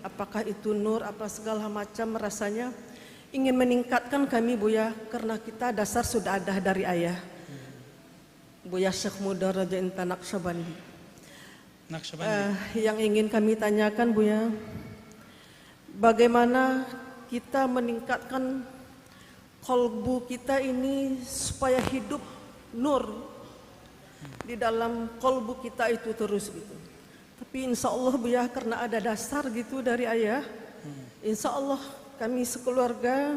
apakah itu nur, apa segala macam, rasanya ingin meningkatkan kami Buya, karena kita dasar sudah ada dari ayah Buya Syekh Muda Raja Intan Naqsyabandi. Yang ingin kami tanyakan Buya, bagaimana kita meningkatkan kolbu kita ini supaya hidup nur di dalam kolbu kita itu terus gitu. Tapi insya Allah Buya, karena ada dasar gitu dari ayah, insya Allah kami sekeluarga,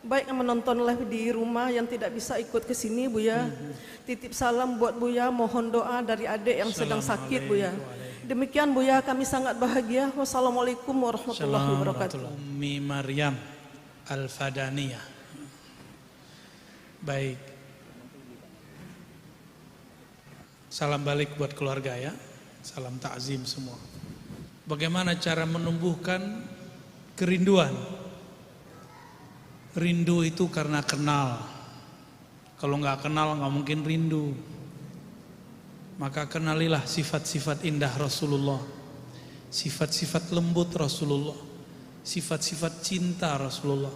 baik yang menonton live di rumah yang tidak bisa ikut ke sini Buya, titip salam buat Buya, mohon doa dari adik yang sedang sakit Buya. Demikian Buya, kami sangat bahagia. Wassalamualaikum warahmatullahi wabarakatuh. Ummi Maryam Al-Fadaniyah. Baik. Salam balik buat keluarga ya. Salam takzim semua. Bagaimana cara menumbuhkan kerinduan? Rindu itu karena kenal. Kalau nggak kenal nggak mungkin rindu. Maka kenalilah sifat-sifat indah Rasulullah, sifat-sifat lembut Rasulullah, sifat-sifat cinta Rasulullah.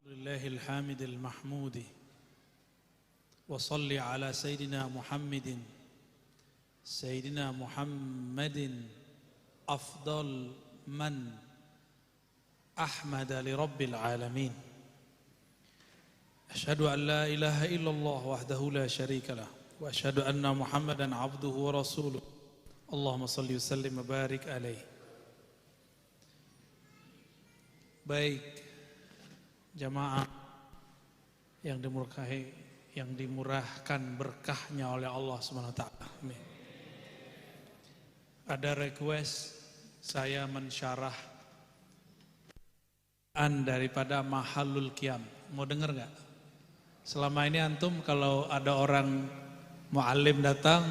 Lillahil hamidil mahmudi wa salli ala sayyidina Muhammadin afdal man ahmada li rabbil alamin. Asyhadu an la ilaha illallah wahdahu la syarika lah wa asyhadu anna Muhammadan abduhu wa rasuluh. Allahumma salli wa sallim wa barik alaihi. Baik jamaah yang dimurkahi, yang dimurahkan berkahnya oleh Allah Subhanahu wa taala. Amin. Ada request saya mensyarah daripada Mahalul Qiyam. Mau dengar enggak? Selama ini antum kalau ada orang muallim datang,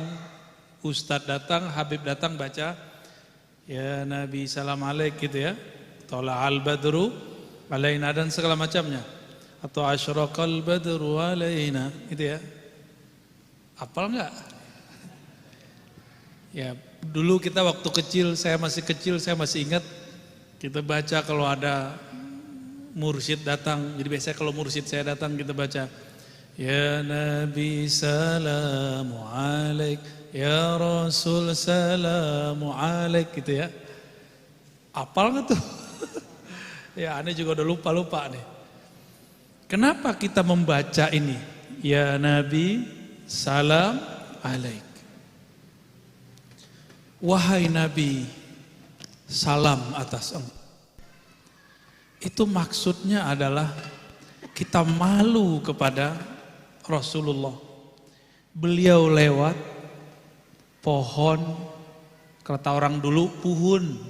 ustadz datang, habib datang baca ya Nabi salam alaik gitu ya, tola'al badru alaina dan segala macamnya, atau asyraqal badru alaina gitu ya. Hafal enggak? Ya dulu kita waktu kecil, saya masih ingat kita baca kalau ada mursyid datang. Jadi biasanya kalau mursyid saya datang kita baca ya Nabi salamu alaik, ya Rasul salamu alaik gitu ya. Apal nggak tuh? Ya aneh juga udah lupa nih. Kenapa kita membaca ini? Ya Nabi salam alaik. Wahai Nabi, salam atas engkau. Itu maksudnya adalah kita malu kepada Rasulullah. Beliau lewat pohon, kata orang dulu puhun,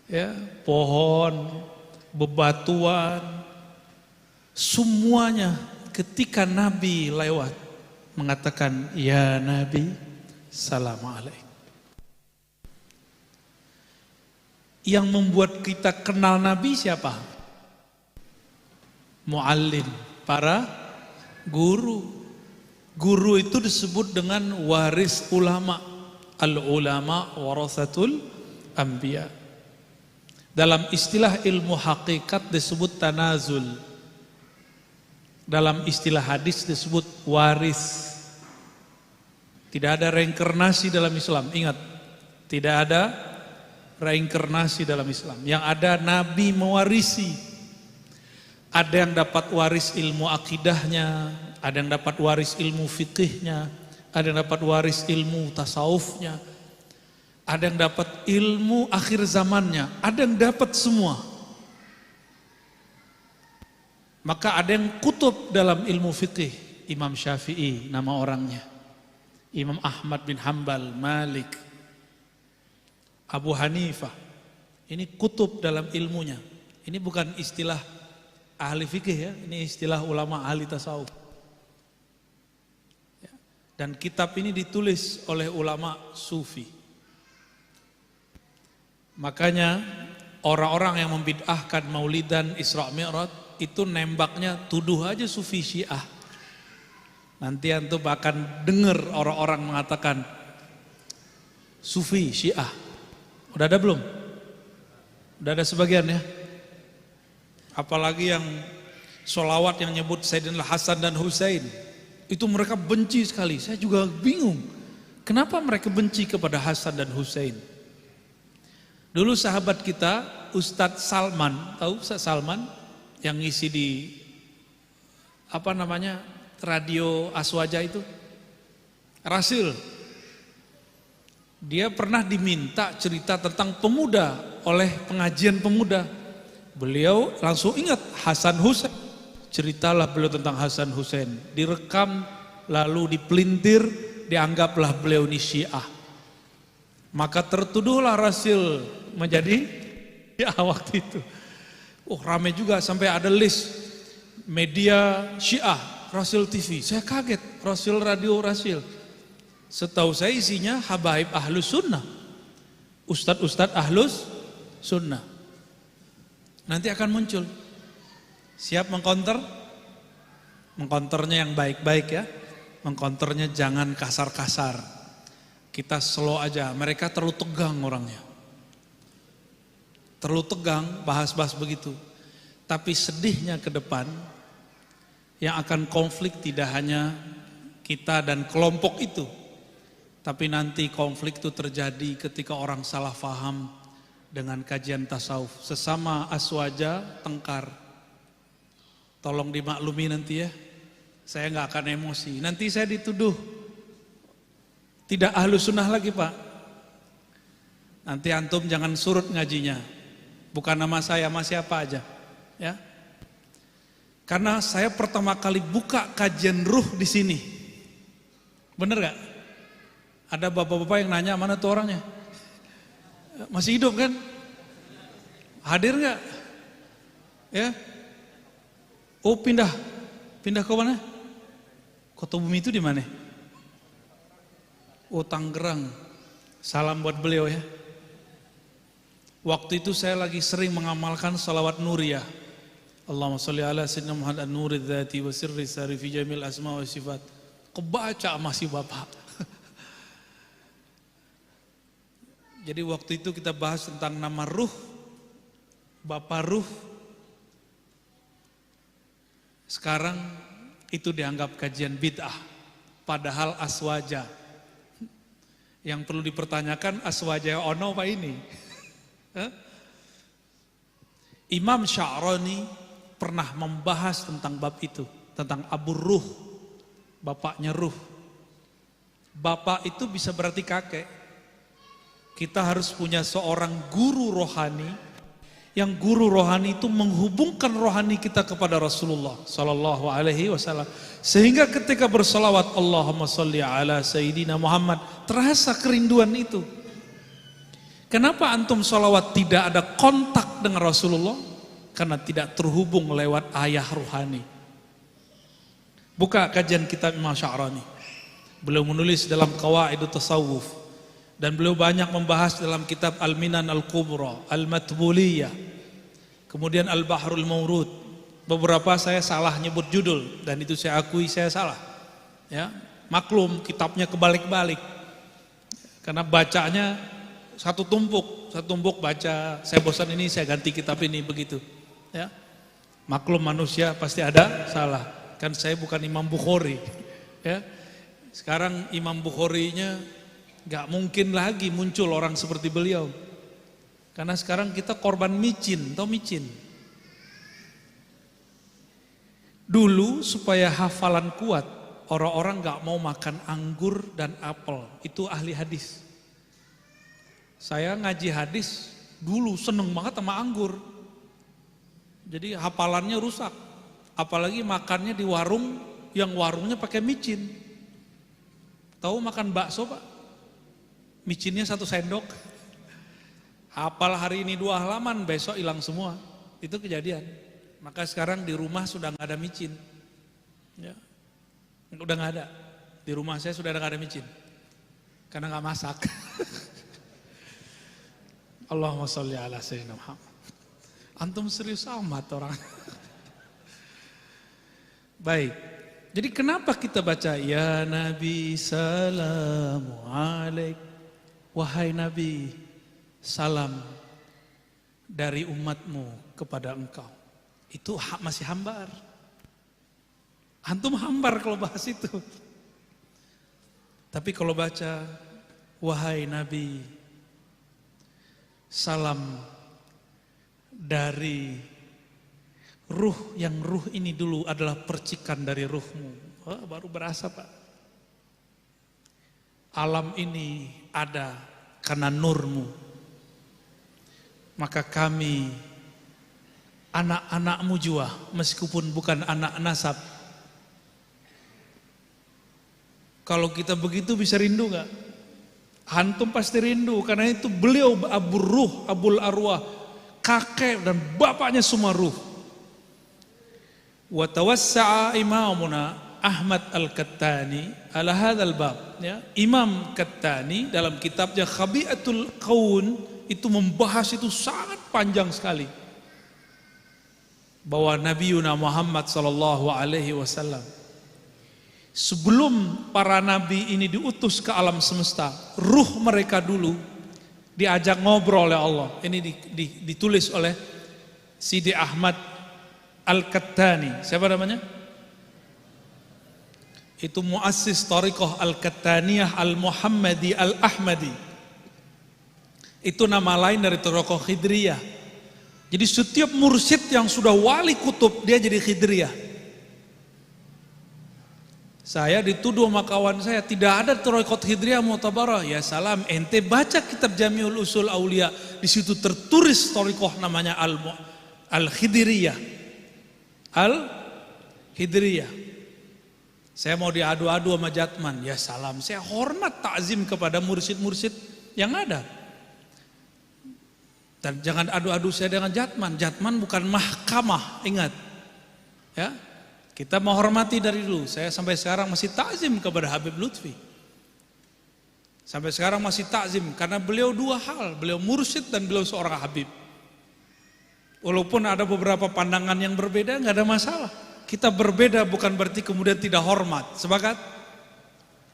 ya, pohon, bebatuan, semuanya ketika Nabi lewat mengatakan ya Nabi salam alaik. Yang membuat kita kenal Nabi siapa? Muallim, para guru. Guru itu disebut dengan waris ulama. Al-ulama warasatul anbiya. Dalam istilah ilmu hakikat disebut tanazul. Dalam istilah hadis disebut waris. Tidak ada reinkarnasi dalam Islam. Ingat, tidak ada reinkarnasi dalam Islam. Yang ada Nabi mewarisi. Ada yang dapat waris ilmu akidahnya, ada yang dapat waris ilmu fikihnya, ada yang dapat waris ilmu tasawufnya, ada yang dapat ilmu akhir zamannya, ada yang dapat semua. Maka ada yang kutub dalam ilmu fikih, Imam Syafi'i nama orangnya, Imam Ahmad bin Hanbal, Malik, Abu Hanifah. Ini kutub dalam ilmunya. Ini bukan istilah ahli fikih ya, ini istilah ulama ahli tasawuf. Dan kitab ini ditulis oleh ulama sufi. Makanya orang-orang yang membid'ahkan maulidan Isra Mi'raj itu nembaknya tuduh aja sufi Syiah. Nanti antum akan dengar orang-orang mengatakan Sufi, Syiah. Udah ada belum? Udah ada sebagian ya. Apalagi yang sholawat yang nyebut Sayyidina Hasan dan Husain. Itu mereka benci sekali. Saya juga bingung. Kenapa mereka benci kepada Hasan dan Husain? Dulu sahabat kita, Ustadz Salman, tahu Ustadz Salman? Yang ngisi di radio Aswaja itu, Rasil. Dia pernah diminta cerita tentang pemuda oleh pengajian pemuda. Beliau langsung ingat Hasan Husain. Ceritalah beliau tentang Hasan Husain. Direkam lalu dipelintir, dianggaplah beliau ini Syiah. Maka tertuduhlah Rasil menjadi Syiah waktu itu. Ramai juga sampai ada list media Syiah, Rasil TV. Saya kaget, Rasil Radio Rasil. Setahu saya isinya habaib ahlus sunnah, ustadz ahlus sunnah. Nanti akan muncul. Siap mengkonter? Mengkonternya yang baik-baik ya. Mengkonternya jangan kasar-kasar. Kita slow aja, mereka terlalu tegang orangnya. Terlalu tegang bahas-bahas begitu. Tapi sedihnya ke depan, yang akan konflik tidak hanya kita dan kelompok itu. Tapi nanti konflik itu terjadi ketika orang salah faham dengan kajian tasawuf. Sesama aswaja tengkar. Tolong dimaklumi nanti ya. Saya nggak akan emosi. Nanti saya dituduh tidak ahlus sunnah lagi Pak. Nanti antum jangan surut ngajinya. Bukan nama saya, sama siapa aja. Ya. Karena saya pertama kali buka kajian ruh di sini. Bener gak? Ada bapak-bapak yang nanya mana tuh orangnya? Masih hidup kan? Hadir gak? Ya? Oh pindah ke mana? Kota Bumi itu di mana? Oh Tangerang. Salam buat beliau ya. Waktu itu saya lagi sering mengamalkan salawat nuriyah. Allahumma sholli ala sayyidina Muhammad an-nuri dzati wa sirri sari fi jamil asma wa sifat. Kebaca masih Bapak. Jadi waktu itu kita bahas tentang nama ruh, Bapak ruh. Sekarang itu dianggap kajian bid'ah, padahal aswaja. Yang perlu dipertanyakan aswaja ono apa ini? Imam Sya'rani pernah membahas tentang bab itu, tentang Abu Ruh, bapaknya ruh. Bapak itu bisa berarti kakek. Kita harus punya seorang guru rohani, yang guru rohani itu menghubungkan rohani kita kepada Rasulullah Sallallahu Alaihi Wasallam, sehingga ketika bersalawat Allahumma sholli ala Sayyidina Muhammad terasa kerinduan itu. Kenapa antum salawat tidak ada kontak dengan Rasulullah? Karena tidak terhubung lewat ayah rohani. Buka kajian kitab Imam Sya'rani. Beliau menulis dalam Qawaidut Tasawuf. Dan beliau banyak membahas dalam kitab Al-Minan Al-Kubra, Al-Matbuliyah, kemudian Al-Bahrul Mawrud. Beberapa saya salah nyebut judul, dan itu saya akui saya salah. Ya, maklum kitabnya kebalik-balik. Karena bacanya satu tumpuk baca, saya bosan ini saya ganti kitab ini begitu. Ya. Maklum manusia pasti ada salah. Kan saya bukan Imam Bukhari. Ya. Sekarang Imam Bukharinya gak mungkin lagi muncul orang seperti beliau. Karena sekarang kita korban micin, tau micin? Dulu supaya hafalan kuat, orang-orang gak mau makan anggur dan apel. Itu ahli hadis. Saya ngaji hadis, dulu seneng banget sama anggur. Jadi hafalannya rusak. Apalagi makannya di warung, yang warungnya pakai micin. Tahu makan bakso Pak? Micinnya 1 sendok, hafal hari ini 2 halaman, besok hilang semua. Itu kejadian. Maka sekarang di rumah sudah nggak ada micin. Ya. Udah nggak ada. Di rumah saya sudah nggak ada micin. Karena nggak masak. Allahumma sholli ala sayyidina Muhammad. Antum serius amat orang. Baik. Jadi kenapa kita baca ya Nabi salamu alaik, wahai Nabi salam dari umatmu kepada engkau. Itu masih hambar. Antum hambar kalau bahas itu. Tapi kalau baca wahai Nabi salam dari ruh, yang ruh ini dulu adalah percikan dari ruhmu. Oh, baru berasa Pak. Alam ini ada karena nurmu. Maka kami anak-anakmu jua, meskipun bukan anak nasab. Kalau kita begitu bisa rindu gak? Antum pasti rindu, karena itu beliau abul ruh, abul arwah, kakek dan bapaknya semua ruh. Wa tawassa'a imamuna Ahmad Al-Kattani ala hadzal bab, ya. Imam Kattani dalam kitabnya Khabi'atul Qaun itu membahas itu sangat panjang sekali. Bahwa Nabi Muhammad sallallahu alaihi wasallam sebelum para nabi ini diutus ke alam semesta, ruh mereka dulu diajak ngobrol oleh Allah. Ini ditulis oleh Sidi Ahmad Al-Kattani. Siapa namanya? Itu muassis Thariqah Al-Kattaniyah Al-Muhammadi Al-Ahmadi. Itu nama lain dari Thariqah Khidriyah. Jadi setiap mursyid yang sudah wali kutub, dia jadi Khidriyah. Saya dituduh sama kawan saya, tidak ada Thariqah Khidriyah Mu'tabarah. Ya salam, ente baca kitab Jami'ul Usul Aulia, di situ tertulis Thariqah namanya Al-Khidriyah. Al-Khidriyah. Saya mau diadu-adu sama Jatman, ya salam, saya hormat takzim kepada mursyid-mursyid yang ada. Dan jangan adu-adu saya dengan Jatman. Jatman bukan mahkamah, ingat. Ya, kita menghormati dari dulu. Saya sampai sekarang masih takzim kepada Habib Lutfi. Sampai sekarang masih takzim karena beliau dua hal, beliau mursyid dan beliau seorang Habib. Walaupun ada beberapa pandangan yang berbeda, nggak ada masalah. Kita berbeda bukan berarti kemudian tidak hormat. Sepakat?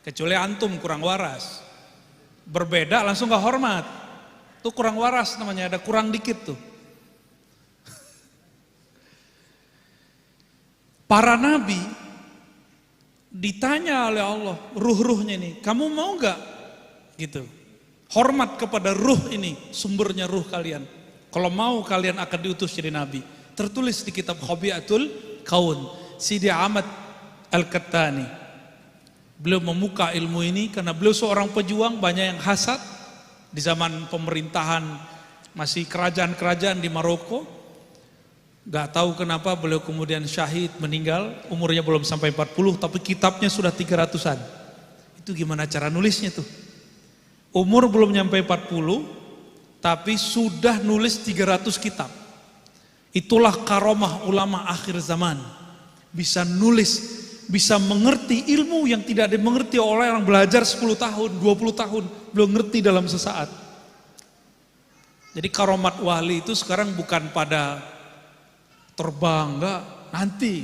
Kecuali antum kurang waras. Berbeda langsung nggak hormat. Itu kurang waras namanya, ada kurang dikit tuh. Para nabi ditanya oleh Allah, ruh-ruhnya ini, kamu mau gak? Gitu. Hormat kepada ruh ini, sumbernya ruh kalian. Kalau mau kalian akan diutus jadi nabi. Tertulis di kitab Khabi'atul Qaun, Sidi Ahmad Al-Kattani. Beliau membuka ilmu ini karena beliau seorang pejuang, banyak yang hasad. Di zaman pemerintahan masih kerajaan-kerajaan di Maroko, gak tahu kenapa beliau kemudian syahid, meninggal, umurnya belum sampai 40, tapi kitabnya sudah 300-an. Itu gimana cara nulisnya tuh? Umur belum nyampe 40, tapi sudah nulis 300 kitab. Itulah karomah ulama akhir zaman. Bisa nulis, bisa mengerti ilmu yang tidak dimengerti oleh orang belajar 10 tahun, 20 tahun, belum ngerti dalam sesaat. Jadi karomat wali itu sekarang bukan pada terbang, enggak,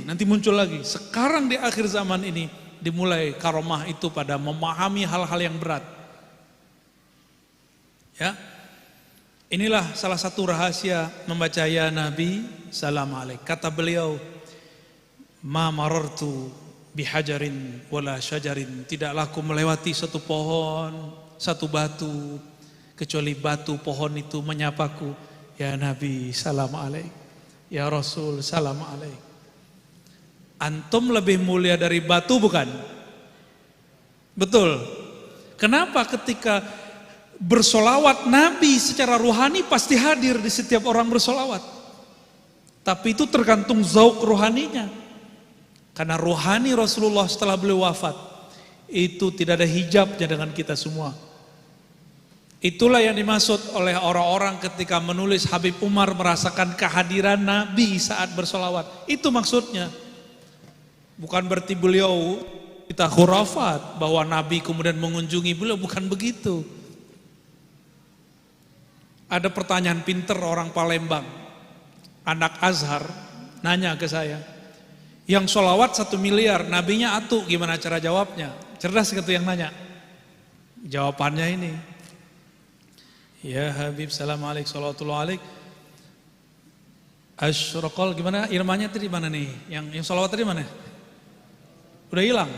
nanti muncul lagi. Sekarang di akhir zaman ini dimulai karomah itu pada memahami hal-hal yang berat. Ya. Inilah salah satu rahasia membaca ya Nabi salam alaik. Kata beliau, ma marartu bihajarin wala syajarin, tidaklah aku melewati satu pohon, satu batu, kecuali batu pohon itu menyapaku, ya Nabi salam alaik, ya Rasul salam alaik. Antum lebih mulia dari batu bukan? Betul. Kenapa? Ketika bersolawat, Nabi secara rohani pasti hadir di setiap orang bersolawat. Tapi itu tergantung zauk rohaninya. Karena rohani Rasulullah setelah beliau wafat, itu tidak ada hijabnya dengan kita semua. Itulah yang dimaksud oleh orang-orang ketika menulis Habib Umar merasakan kehadiran Nabi saat bersolawat. Itu maksudnya. Bukan berarti beliau kita khurafat, bahwa Nabi kemudian mengunjungi beliau, bukan begitu. Ada pertanyaan pinter orang Palembang, anak Azhar, nanya ke saya, Yang sholawat 1 miliar, nabinya atu, gimana cara jawabnya? Cerdas gitu yang nanya. Jawabannya ini. Ya Habib, salam alaik, salawatullah alaik. Asyraqal, gimana irmanya tadi mana nih? Yang sholawat tadi mana? Udah hilang.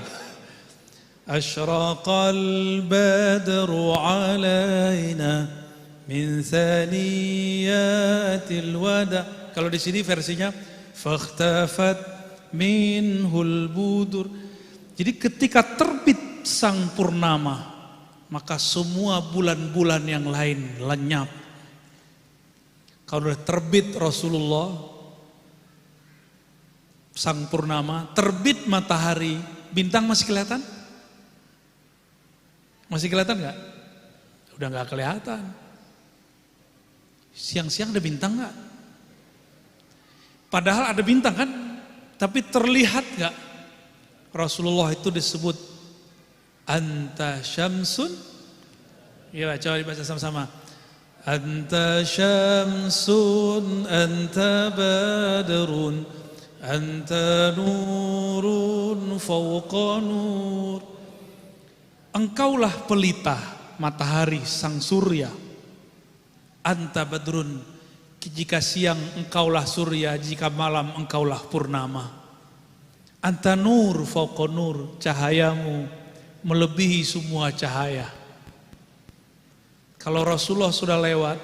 Asyraqal badru alaina min thaniyatil wada. Kalau di sini versinya fakhtafat minhul budur. Jadi ketika terbit sang purnama, maka semua bulan-bulan yang lain lenyap. Kalau sudah terbit Rasulullah, sang purnama, terbit matahari, bintang masih kelihatan? Masih kelihatan nggak? Udah nggak kelihatan. Siang-siang ada bintang nggak? Padahal ada bintang kan? Tapi terlihat gak Rasulullah itu disebut anta syamsun? Ya, coba dibaca sama-sama. Anta syamsun, anta badrun, anta nurun fawqa nur. Engkaulah pelita matahari sang surya. Anta badrun, jika siang engkaulah surya, jika malam engkaulah purnama. Anta nur fawqa nur, cahayamu melebihi semua cahaya. Kalau Rasulullah sudah lewat,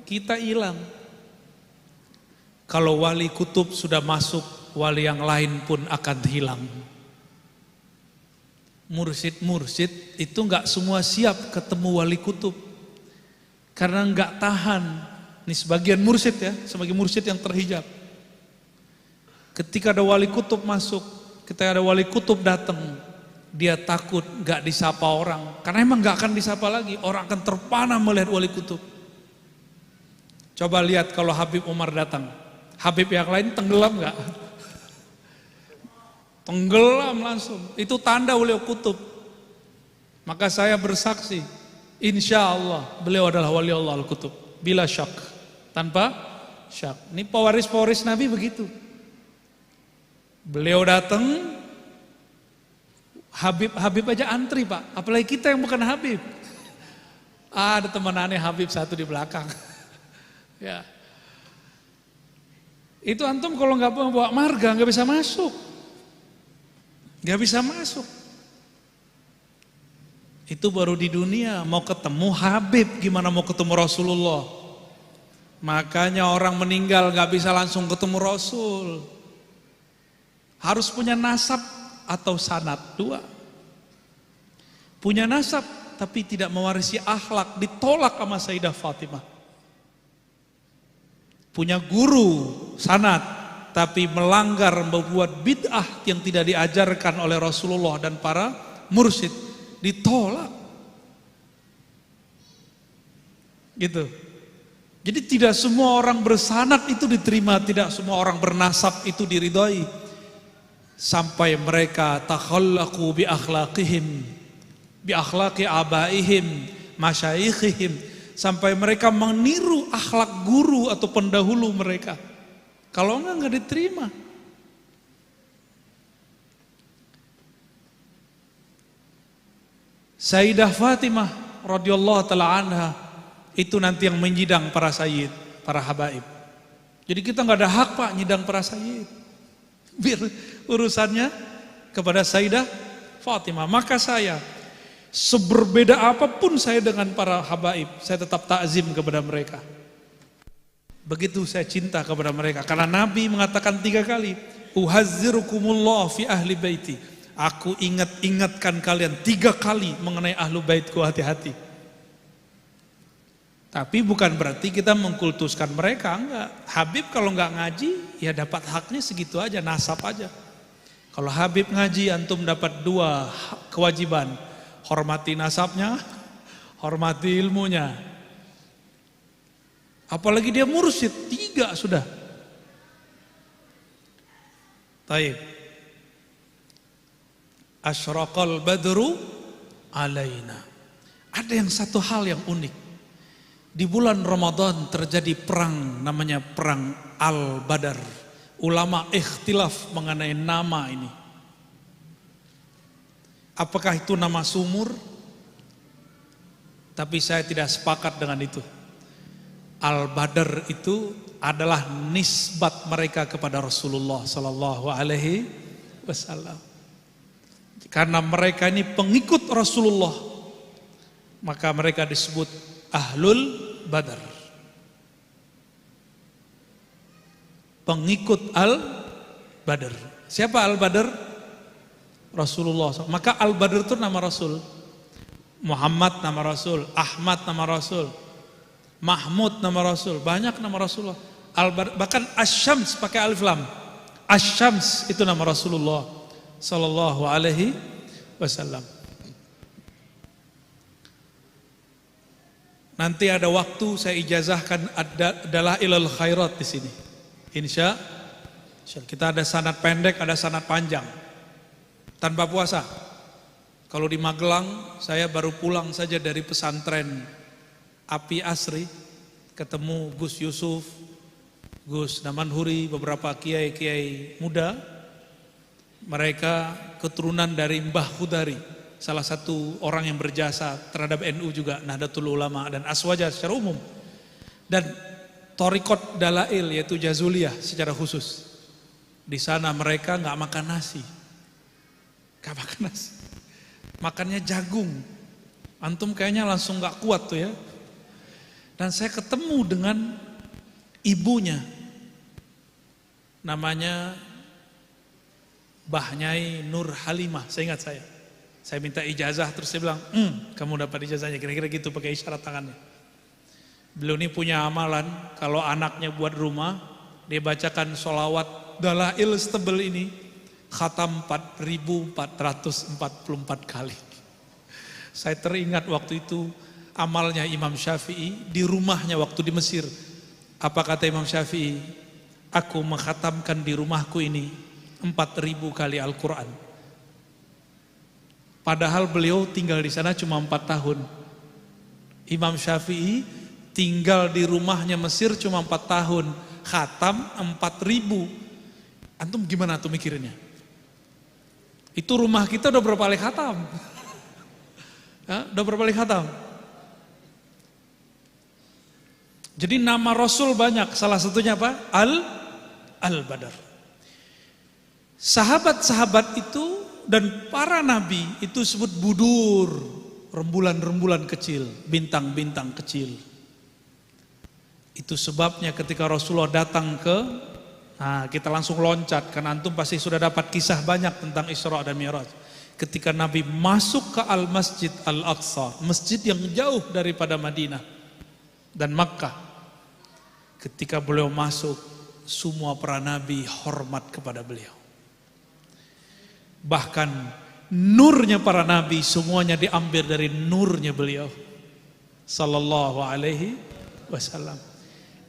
kita hilang. Kalau wali kutub sudah masuk, wali yang lain pun akan hilang. Mursyid-mursyid itu enggak semua siap ketemu wali kutub. Karena enggak tahan. Ini sebagian mursyid ya, sebagai mursyid yang terhijab. Ketika ada wali kutub masuk, ketika ada wali kutub datang, dia takut gak disapa orang. Karena emang gak akan disapa lagi, orang akan terpana melihat wali kutub. Coba lihat kalau Habib Umar datang, Habib yang lain tenggelam gak? Tenggelam langsung, itu tanda beliau kutub. Maka saya bersaksi, insya Allah beliau adalah wali Allah al-kutub, bila syak. Tanpa syak. Ini pewaris-pewaris Nabi begitu. Beliau datang, Habib aja antri Pak. Apalagi kita yang bukan Habib. Ada teman aneh Habib satu di belakang. Ya. Itu antum kalau nggak bawa marga nggak bisa masuk. Nggak bisa masuk. Itu baru di dunia. Mau ketemu Habib, gimana mau ketemu Rasulullah? Makanya orang meninggal gak bisa langsung ketemu Rasul. Harus punya nasab atau sanad, 2. Punya nasab tapi tidak mewarisi akhlak, ditolak sama Sayyidah Fatimah. Punya guru, sanad, tapi melanggar, membuat bid'ah yang tidak diajarkan oleh Rasulullah dan para mursyid, ditolak. Gitu. Jadi tidak semua orang bersanad itu diterima, tidak semua orang bernasab itu diridhoi. Sampai mereka takhallaqu bi akhlaqihim, bi akhlaqi abaihim, masyayikhihim, sampai mereka meniru akhlak guru atau pendahulu mereka. Kalau enggak diterima. Sayyidah Fatimah radhiyallahu taala anha itu nanti yang menyidang para sayyid, para habaib. Jadi kita nggak ada hak Pak nyidang para sayyid. Biar urusannya kepada Sayyidah Fatimah. Maka saya seberbeda apapun saya dengan para habaib, saya tetap takzim kepada mereka. Begitu saya cinta kepada mereka. Karena Nabi mengatakan 3 kali, uhazzirukumullah fi ahli baiti. Aku ingatkan kalian 3 kali mengenai ahlu baitku, hati-hati. Tapi bukan berarti kita mengkultuskan mereka, enggak. Habib kalau enggak ngaji, ya dapat haknya segitu aja, nasab aja. Kalau Habib ngaji, antum dapat 2 kewajiban. Hormati nasabnya, hormati ilmunya. Apalagi dia mursyid, 3 sudah. Taib. Asyraqal badru alaina. Ada yang satu hal yang unik. Di bulan Ramadan terjadi perang namanya perang Al-Badar. Ulama ikhtilaf mengenai nama ini. Apakah itu nama sumur? Tapi saya tidak sepakat dengan itu. Al-Badr itu adalah nisbat mereka kepada Rasulullah sallallahu alaihi wasallam. Karena mereka ini pengikut Rasulullah, maka mereka disebut Ahlul Badr. Pengikut Al-Badr. Siapa Al-Badr? Rasulullah. Maka Al-Badr itu nama Rasul. Muhammad nama Rasul, Ahmad nama Rasul, Mahmud nama Rasul, banyak nama Rasulullah. Bahkan Asy-Syams pakai alif lam. Asy-Syams itu nama Rasulullah sallallahu alaihi wasallam. Nanti ada waktu saya ijazahkan Dalailul Khairat di sini. Insya Allah kita ada sanad pendek, ada sanad panjang. Tanpa puasa. Kalau di Magelang, saya baru pulang saja dari pesantren Api Asri, ketemu Gus Yusuf, Gus Namanhuri, beberapa kiai-kiai muda. Mereka keturunan dari Mbah Khudari, salah satu orang yang berjasa terhadap NU juga, Nahdlatul Ulama dan Aswaja secara umum. Dan Thariqat Dalail yaitu Jazuliyah secara khusus. Di sana mereka nggak makan nasi. Nggak makan nasi. Makannya jagung. Antum kayaknya langsung nggak kuat tuh ya. Dan saya ketemu dengan ibunya. Namanya Mbah Nyai Nur Halimah, saya ingat saya. Saya minta ijazah terus saya bilang, kamu dapat ijazahnya, kira-kira gitu pakai isyarat tangannya. Beliau ini punya amalan, kalau anaknya buat rumah, dia bacakan sholawat Dalail setebel ini, khatam 4.444 kali. Saya teringat waktu itu amalnya Imam Syafi'i di rumahnya waktu di Mesir. Apa kata Imam Syafi'i? Aku mengkhatamkan di rumahku ini 4.000 kali Al-Quran. Padahal beliau tinggal di sana cuma 4 tahun. Imam Syafi'i tinggal di rumahnya Mesir cuma 4 tahun, khatam 4.000. Antum gimana tuh mikirnya? Itu rumah kita udah berapa kali khatam? Udah berapa kali khatam? Jadi nama Rasul banyak, salah satunya apa? Al-Badr. Sahabat-sahabat itu dan para nabi itu disebut budur, rembulan-rembulan kecil, bintang-bintang kecil. Itu sebabnya ketika Rasulullah datang kita langsung loncat, karena antum pasti sudah dapat kisah banyak tentang Isra dan Mi'raj. Ketika Nabi masuk ke Al-Masjid Al-Aqsa, masjid yang jauh daripada Madinah dan Makkah. Ketika beliau masuk, semua para nabi hormat kepada beliau. Bahkan nurnya para nabi semuanya diambil dari nurnya beliau sallallahu alaihi wasallam.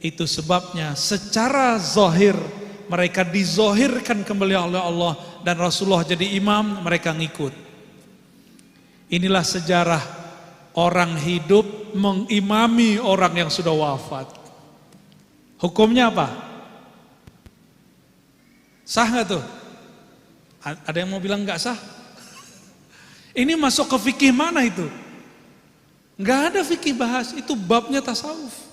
Itu sebabnya secara zahir mereka dizohirkan kembali oleh Allah dan Rasulullah jadi imam, mereka ngikut. Inilah sejarah orang hidup mengimami orang yang sudah wafat. Hukumnya apa? Sah nggak tuh? Ada yang mau bilang nggak sah? Ini masuk ke fikih mana itu? Nggak ada fikih bahas, itu babnya tasawuf.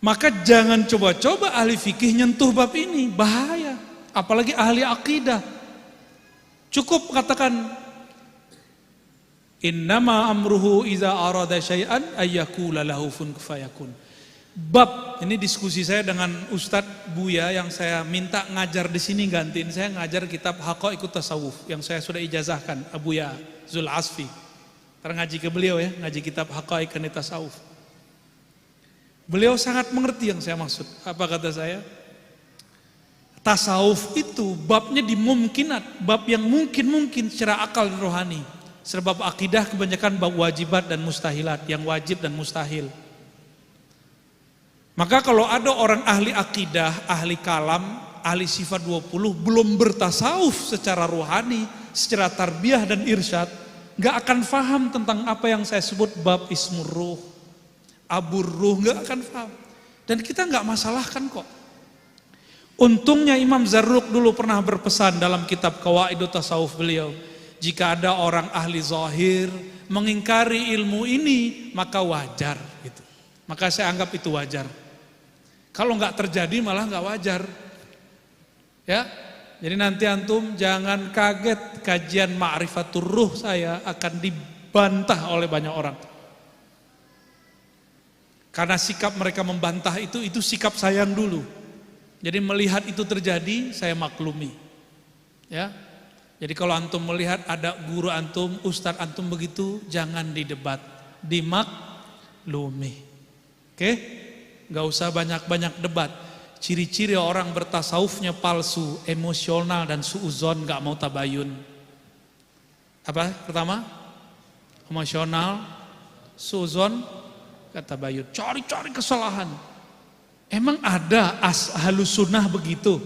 Maka jangan coba-coba ahli fikih nyentuh bab ini, bahaya. Apalagi ahli akidah. Cukup katakan innama amruhu iza arada syai'an ayyakula lahu kun fayakun. Bab ini diskusi saya dengan Ustadz Buya yang saya minta ngajar di sini, gantiin saya ngajar kitab Haqaiqut Tasawuf yang saya sudah ijazahkan, Abuya Zul Asfi. Ngaji ke beliau ya, ngaji kitab Haqaiqut Tasawuf. Beliau sangat mengerti yang saya maksud. Apa kata saya? Tasawuf itu babnya dimungkinat, bab yang mungkin secara akal dan rohani. Sebab akidah kebanyakan bab wajibat dan mustahilat, yang wajib dan mustahil. Maka kalau ada orang ahli akidah, ahli kalam, ahli sifat 20 belum bertasawuf secara rohani, secara tarbiyah dan irsyad, gak akan faham tentang apa yang saya sebut bab ismur ruh, abur ruh, gak akan faham. Dan kita gak masalahkan kok. Untungnya Imam Zarruq dulu pernah berpesan dalam kitab Qawaidut Tasawuf beliau, jika ada orang ahli zahir mengingkari ilmu ini, maka wajar gitu. Maka saya anggap itu wajar. Kalau nggak terjadi malah nggak wajar. Ya. Jadi nanti antum jangan kaget kajian Ma'rifatur Ruh saya akan dibantah oleh banyak orang. Karena sikap mereka membantah itu sikap sayang dulu. Jadi melihat itu terjadi, saya maklumi. Ya. Jadi kalau antum melihat ada guru antum, ustadz antum begitu, jangan didebat, dimaklumi. Oke? Gak usah banyak-banyak debat. Ciri-ciri orang bertasawufnya palsu, emosional dan suuzon, gak mau tabayun. Apa? Pertama, emosional, suuzon, gak tabayun. Cari-cari kesalahan. Emang ada ahlus sunnah begitu?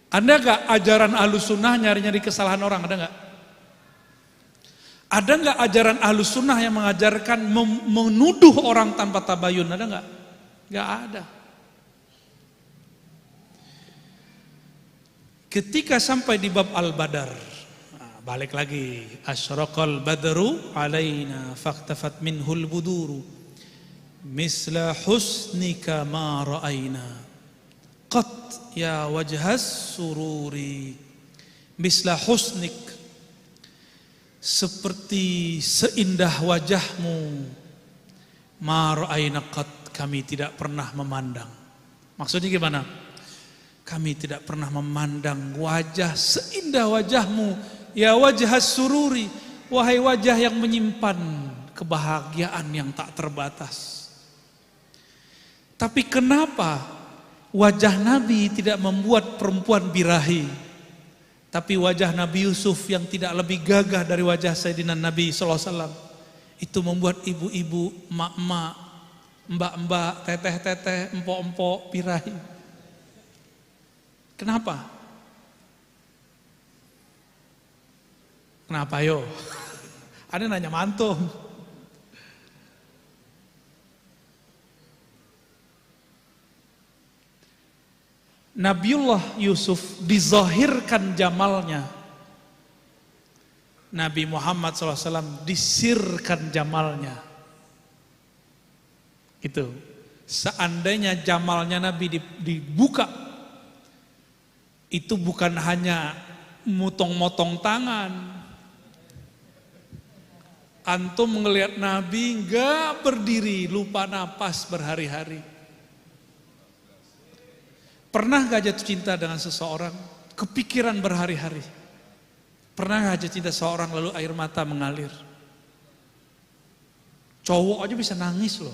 Ada gak ajaran ahlus sunnah nyari-nyari kesalahan orang? Ada gak? Ada gak ajaran ahlus sunnah yang mengajarkan menuduh orang tanpa tabayun? Ada gak? Gak ada. Ketika sampai di bab Al-Badar, balik lagi, asyraqal badru alaina faktafat minhul buduru misla husnika ma ra'aina qat ya wajhas sururi. Misla husnik, seperti seindah wajahmu, ma ra'aina qat, kami tidak pernah memandang. Maksudnya gimana? Kami tidak pernah memandang wajah seindah wajahmu, ya wajhas sururi, wahai wajah yang menyimpan kebahagiaan yang tak terbatas. Tapi kenapa wajah Nabi tidak membuat perempuan birahi, tapi wajah Nabi Yusuf yang tidak lebih gagah dari wajah Sayyidina Nabi SAW itu membuat ibu-ibu, emak-emak, mbak-mbak, teteh-teteh, empok-empok birahi? Kenapa? Kenapa yo? Ada nanya mantum. Nabiullah Yusuf dizahirkan jamalnya. Nabi Muhammad SAW disirkan jamalnya. Itu. Seandainya jamalnya Nabi dibuka, itu bukan hanya motong-motong tangan. Antum ngelihat Nabi enggak berdiri, lupa napas berhari-hari. Pernah gak jatuh cinta dengan seseorang, kepikiran berhari-hari? Pernah gak jatuh cinta seseorang lalu air mata mengalir? Cowok aja bisa nangis loh.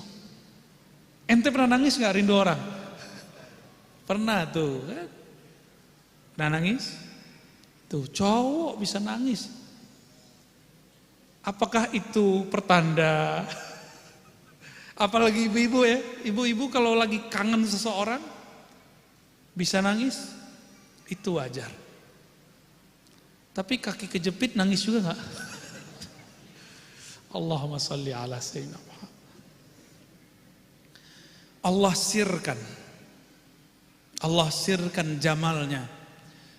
Ente pernah nangis gak rindu orang? Pernah tuh kan? Pernah nangis? Tuh cowok bisa nangis. Apakah itu pertanda? Apalagi ibu-ibu ya. Ibu-ibu kalau lagi kangen seseorang bisa nangis, itu wajar. Tapi kaki kejepit nangis juga enggak? Allahumma salli ala sayyidina Muhammad. Allah sirkan jamalnya.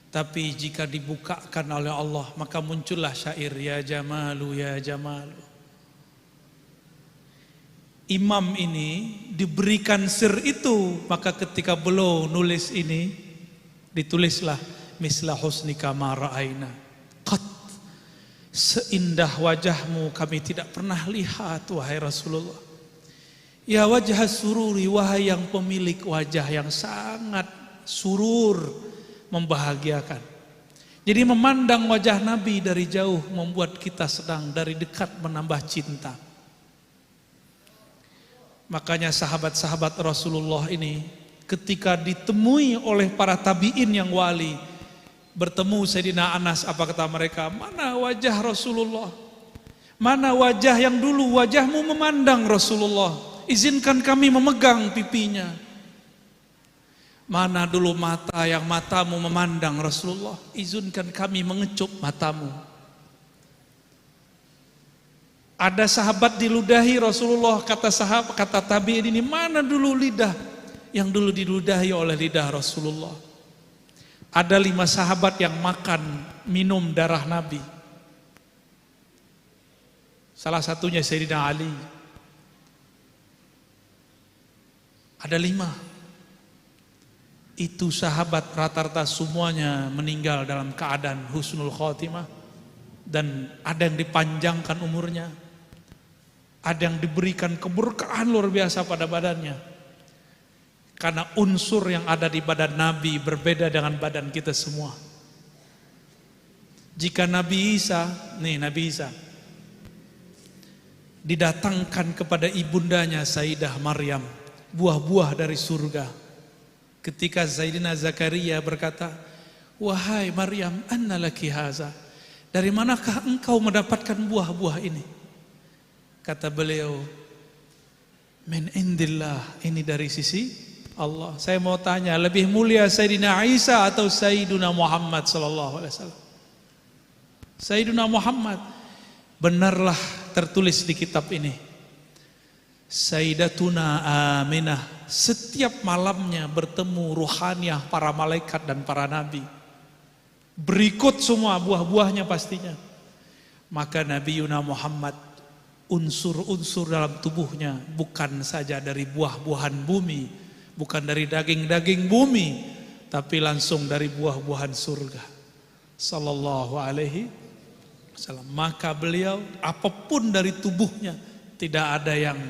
Tapi jika dibukakan oleh Allah, maka muncullah syair ya jamalu ya jamalu. Imam ini diberikan sir itu, maka ketika beliau nulis ini, ditulislah misla husnika ma ra'aina qat, seindah wajahmu kami tidak pernah lihat wahai Rasulullah. Ya wajah sururi, wahai yang pemilik wajah yang sangat surur, membahagiakan. Jadi memandang wajah Nabi dari jauh membuat kita sedang dari dekat menambah cinta. Makanya sahabat-sahabat Rasulullah ini ketika ditemui oleh para tabi'in yang wali, bertemu Sayyidina Anas, apa kata mereka? Mana wajah Rasulullah? Mana wajah yang dulu wajahmu memandang Rasulullah? Izinkan kami memegang pipinya. Mana dulu mata yang matamu memandang Rasulullah? Izinkan kami mengecup matamu. Ada sahabat diludahi Rasulullah, kata tabi'in ini, mana dulu lidah yang dulu diludahi oleh lidah Rasulullah? Ada 5 sahabat yang makan, minum darah Nabi. Salah satunya Sayyidina Ali. Ada 5. Itu sahabat rata-rata semuanya meninggal dalam keadaan husnul khotimah. Dan ada yang dipanjangkan umurnya. Ada yang diberikan keberkahan luar biasa pada badannya. Karena unsur yang ada di badan Nabi berbeda dengan badan kita semua. Jika Nabi Isa didatangkan kepada ibundanya Sayyidah Maryam, buah-buah dari surga. Ketika Sayyidina Zakaria berkata, "Wahai Maryam, anna laki haza?" Dari manakah engkau mendapatkan buah-buah ini? Kata beliau, "Min indillah," ini dari sisi Allah. Saya mau tanya, lebih mulia Sayyidina Isa atau Sayyidina Muhammad sallallahu alaihi wasallam? Sayyidina Muhammad. Benarlah tertulis di kitab ini. Sayyidatuna Aminah setiap malamnya bertemu ruhaniah para malaikat dan para nabi. Berikut semua buah-buahnya pastinya. Maka Nabi Yuna Muhammad, unsur-unsur dalam tubuhnya bukan saja dari buah-buahan bumi, bukan dari daging-daging bumi, tapi langsung dari buah-buahan surga. Sallallahu alaihi wasallam. Maka beliau, apapun dari tubuhnya, tidak ada yang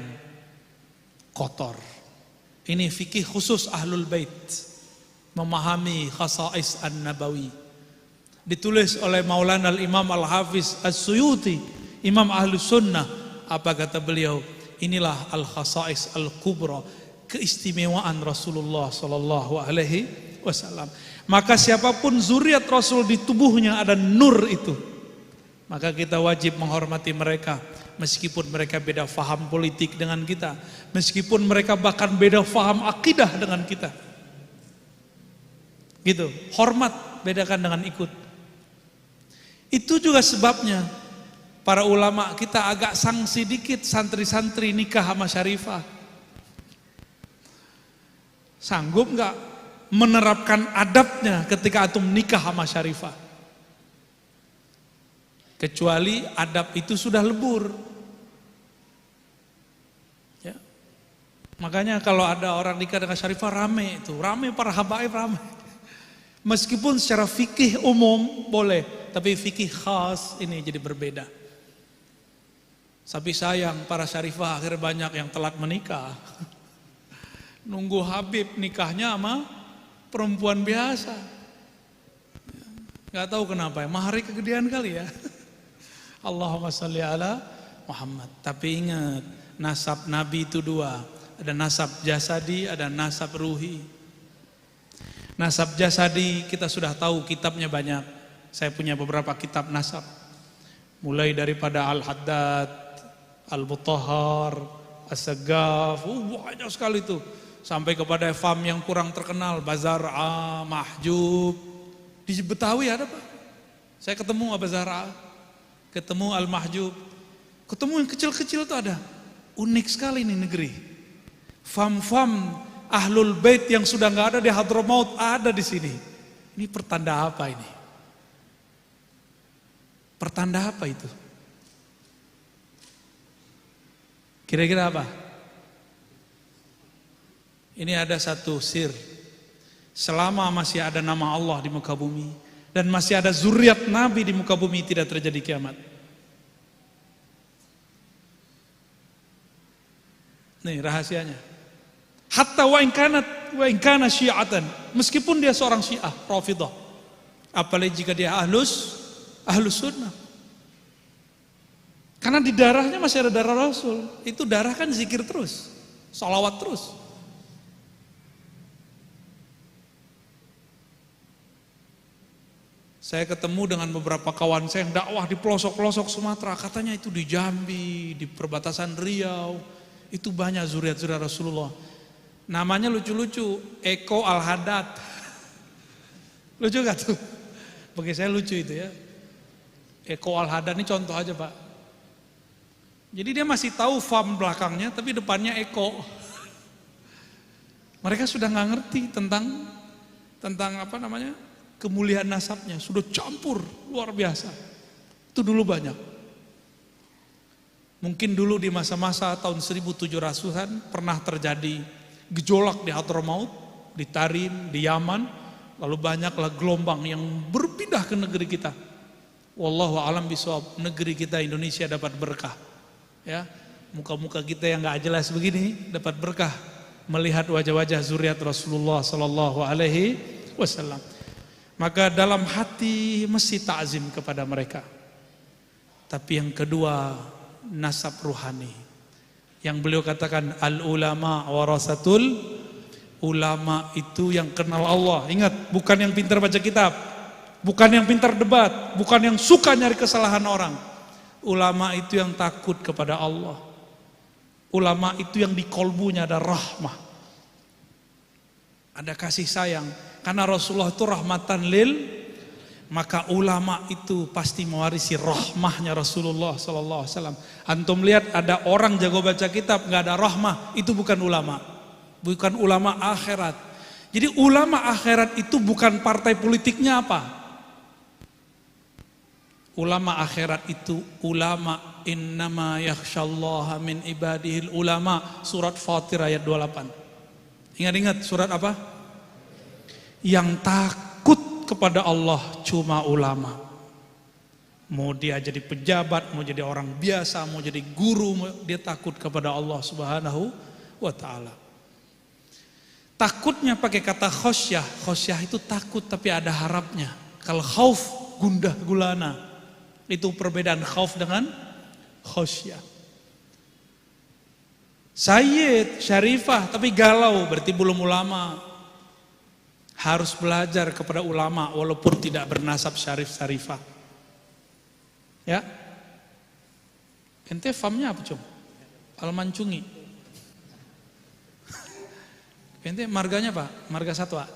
kotor. Ini fikih khusus Ahlul Bait, memahami khasais an-nabawi. Ditulis oleh Maulana al-Imam al-Hafiz as-Suyuti, Imam Ahlus Sunnah. Apa kata beliau? Inilah al-khasais al-kubra, keistimewaan Rasulullah sallallahu alaihi wasallam. Maka siapapun zuriat Rasul di tubuhnya ada nur itu, maka kita wajib menghormati mereka, meskipun mereka beda faham politik dengan kita, meskipun mereka bahkan beda faham akidah dengan kita. Gitu, hormat bedakan dengan ikut. Itu juga sebabnya para ulama kita agak sanksi dikit santri-santri nikah sama syarifah. Sanggup nggak menerapkan adabnya ketika antum nikah sama syarifah? Kecuali adab itu sudah lebur. Ya. Makanya kalau ada orang nikah dengan syarifah rame itu, rame para habaib rame. Meskipun secara fikih umum boleh, tapi fikih khas ini jadi berbeda. Tapi sayang para syarifah akhirnya banyak yang telat menikah. Nunggu Habib nikahnya sama perempuan biasa. Gak tahu kenapa ya, mahari kegedean kali ya. Allahumma salli ala Muhammad. Tapi ingat, nasab Nabi itu 2. Ada nasab jasadi, ada nasab ruhi. Nasab jasadi kita sudah tahu kitabnya banyak. Saya punya beberapa kitab nasab. Mulai daripada Al-Haddad, Al-Mutahhar, As-Sagaf, banyak sekali itu. Sampai kepada fam yang kurang terkenal, Bazar'a, Mahjub. Di Betawi ada Pak. Saya ketemu Bazar'a, ketemu Al-Mahjub. Ketemu yang kecil-kecil itu ada. Unik sekali ini negeri. Fam-fam Ahlul Bait yang sudah nggak ada di Hadramaut ada di sini. Ini pertanda apa ini? Pertanda apa itu? Kira-kira apa? Ini ada satu sir. Selama masih ada nama Allah di muka bumi dan masih ada zuriat Nabi di muka bumi, tidak terjadi kiamat. Nih rahasianya. Hatta wa in kana syi'atan, meskipun dia seorang Syiah Rafidhah, apalagi jika dia ahlus sunnah. Karena di darahnya masih ada darah Rasul. Itu darah kan zikir terus, sholawat terus. Saya ketemu dengan beberapa kawan saya yang dakwah di pelosok-pelosok Sumatera. Katanya itu di Jambi, di perbatasan Riau, itu banyak zuriat-zuriat Rasulullah. Namanya lucu-lucu, Eko Al-Haddad. Lucu gak tuh? Bagi saya lucu itu ya. Eko Al-Haddad ini contoh aja Pak. Jadi dia masih tahu fam belakangnya, tapi depannya Eko. Mereka sudah gak ngerti tentang apa namanya, kemuliaan nasabnya sudah campur luar biasa. Itu dulu banyak. Mungkin dulu di masa-masa tahun 1700-an pernah terjadi gejolak di Hadramaut, di Tarim, di Yaman, lalu banyaklah gelombang yang berpindah ke negeri kita. Wallahu a'lam bishawab, negeri kita Indonesia dapat berkah. Ya, muka-muka kita yang nggak jelas begini dapat berkah melihat wajah-wajah zuriat Rasulullah sallallahu alaihi wasallam. Maka dalam hati mesti ta'zim kepada mereka. Tapi yang kedua, nasab ruhani. Yang beliau katakan al ulama warasatul, ulama itu yang kenal Allah. Ingat, bukan yang pintar baca kitab, bukan yang pintar debat, bukan yang suka nyari kesalahan orang. Ulama itu yang takut kepada Allah. Ulama itu yang di kolbunya ada rahmah, ada kasih sayang. Karena Rasulullah itu rahmatan lil, maka ulama itu pasti mewarisi rahmahnya Rasulullah sallallahu alaihi wasallam. Antum lihat ada orang jago baca kitab nggak ada rahmah, itu bukan ulama. Bukan ulama akhirat. Jadi ulama akhirat itu bukan partai politiknya apa? Ulama akhirat itu ulama innama yakhsyallaha min ibadihil ulama, surat Fatir ayat 28. Ingat-ingat surat apa? Yang takut kepada Allah cuma ulama. Mau dia jadi pejabat, mau jadi orang biasa, mau jadi guru, dia takut kepada Allah Subhanahu wa ta'ala. Takutnya pakai kata khosyah. Khosyah itu takut tapi ada harapnya. Kalau khauf, gundah gulana. Itu perbedaan khauf dengan khosyah. Sayyid, syarifah tapi galau, berarti belum ulama. Harus belajar kepada ulama walaupun tidak bernasab syarif syarifah. Ya. Ente famnya apa, Cung? Almancungi. Ente marganya apa? Marga Satwa.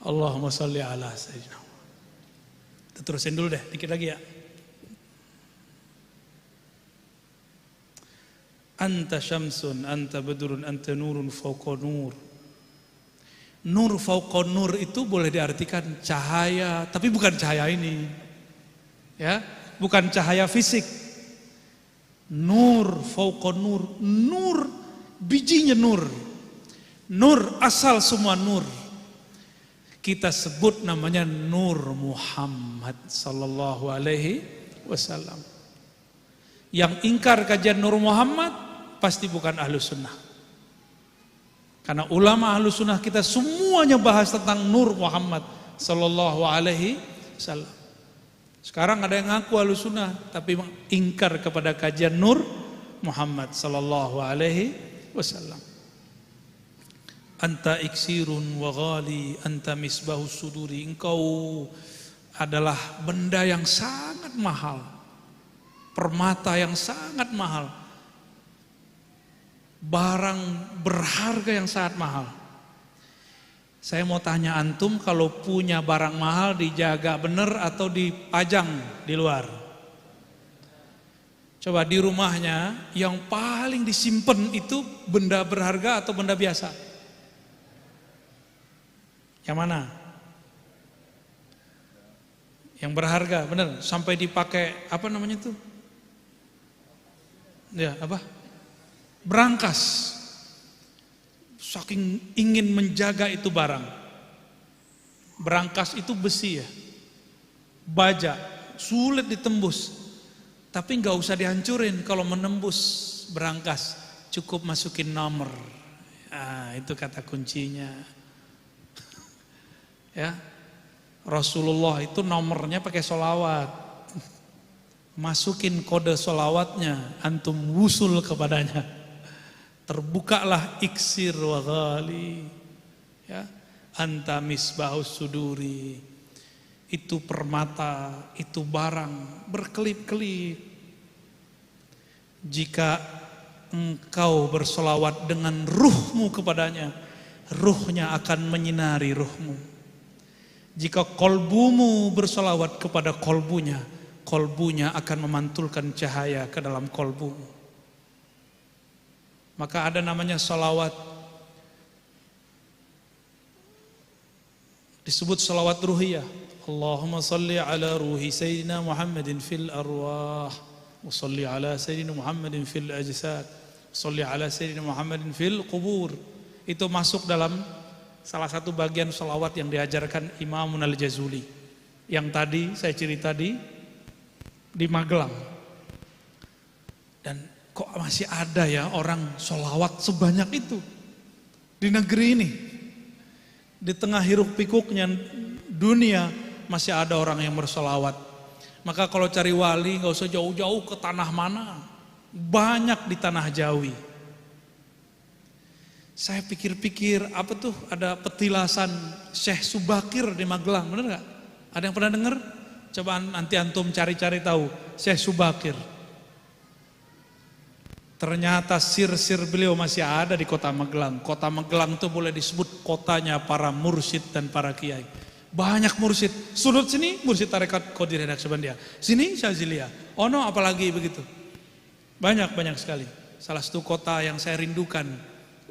Allahumma sholli ala sayyidina. Kita terusin dulu deh, dikit lagi ya. Anta syamsun, anta badrun, anta nurun fauqa nur. Nur fauqa nur itu boleh diartikan cahaya, tapi bukan cahaya ini. Ya, bukan cahaya fisik. Nur fauqa nur, nur bijinya nur. Nur asal semua nur. Kita sebut namanya Nur Muhammad sallallahu alaihi wasallam. Yang ingkar kajian Nur Muhammad pasti bukan ahlu sunnah. Karena ulama ahlu sunnah kita semuanya bahas tentang Nur Muhammad sallallahu alaihi wasallam. Sekarang ada yang ngaku ahlu sunnah tapi ingkar kepada kajian Nur Muhammad sallallahu alaihi wasallam. Anta iksirun wa ghali, anta misbahus suduri. Engkau adalah benda yang sangat mahal, permata yang sangat mahal, barang berharga yang sangat mahal. Saya mau tanya antum, kalau punya barang mahal dijaga bener atau dipajang di luar? Coba di rumahnya yang paling disimpan itu benda berharga atau benda biasa? Yang mana? Yang berharga, bener. Sampai dipakai apa namanya itu? Ya apa? Berangkas. Saking ingin menjaga itu barang. Berangkas itu besi ya, baja, sulit ditembus. Tapi nggak usah dihancurin kalau menembus berangkas, cukup masukin nomor. Nah, itu kata kuncinya. Ya, Rasulullah itu nomornya pakai sholawat. Masukin kode sholawatnya, antum wusul kepadanya. Terbukalah iksir wa ghali. Ya, anta misbahus suduri. Itu permata, itu barang berkelip-kelip. Jika engkau bersolawat dengan ruhmu kepadanya, ruhnya akan menyinari ruhmu. Jika kolbumu bersolawat kepada kolbunya, kolbunya akan memantulkan cahaya ke dalam kolbumu. Maka ada namanya solawat disebut salawat ruhiyah. Allahumma salli ala ruhi Sayyidina Muhammadin fil arwah, wa salli ala Sayyidina Muhammadin fil ajsad, wa salli ala Sayyidina Muhammadin fil qubur. Itu masuk dalam salah satu bagian salawat yang diajarkan Imam Al-Jazuli, yang tadi saya cerita di Magelang. Dan kok masih ada ya orang salawat sebanyak itu di negeri ini. Di tengah hiruk pikuknya dunia masih ada orang yang bersolawat. Maka kalau cari wali nggak usah jauh-jauh ke tanah mana, banyak di tanah Jawi. Saya pikir-pikir apa tuh, ada petilasan Syekh Subakir di Magelang, bener nggak? Ada yang pernah dengar? Coba nanti antum cari-cari tahu Syekh Subakir. Ternyata sir-sir beliau masih ada di kota Magelang. Kota Magelang itu boleh disebut kotanya para mursyid dan para kiai. Banyak mursyid. Sudut sini mursyid tarekat Qadir Naqsabandiyah. Sini Syaziliyah. Ono apalagi begitu. Banyak sekali. Salah satu kota yang saya rindukan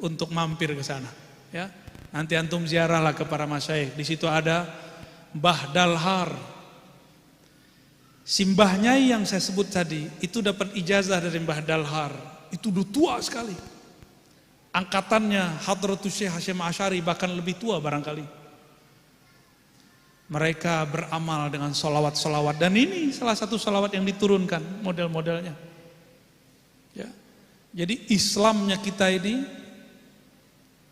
untuk mampir ke sana. Ya, nanti antum ziarahlah ke para masyayikh. Di situ ada Mbah Dalhar. Simbahnya yang saya sebut tadi itu dapat ijazah dari Mbah Dalhar. Itu udah tua sekali. Angkatannya Hadratus Syekh Hasyim Asy'ari, bahkan lebih tua barangkali. Mereka beramal dengan solawat-solawat, dan ini salah satu solawat yang diturunkan model-modelnya. Ya. Jadi Islamnya kita ini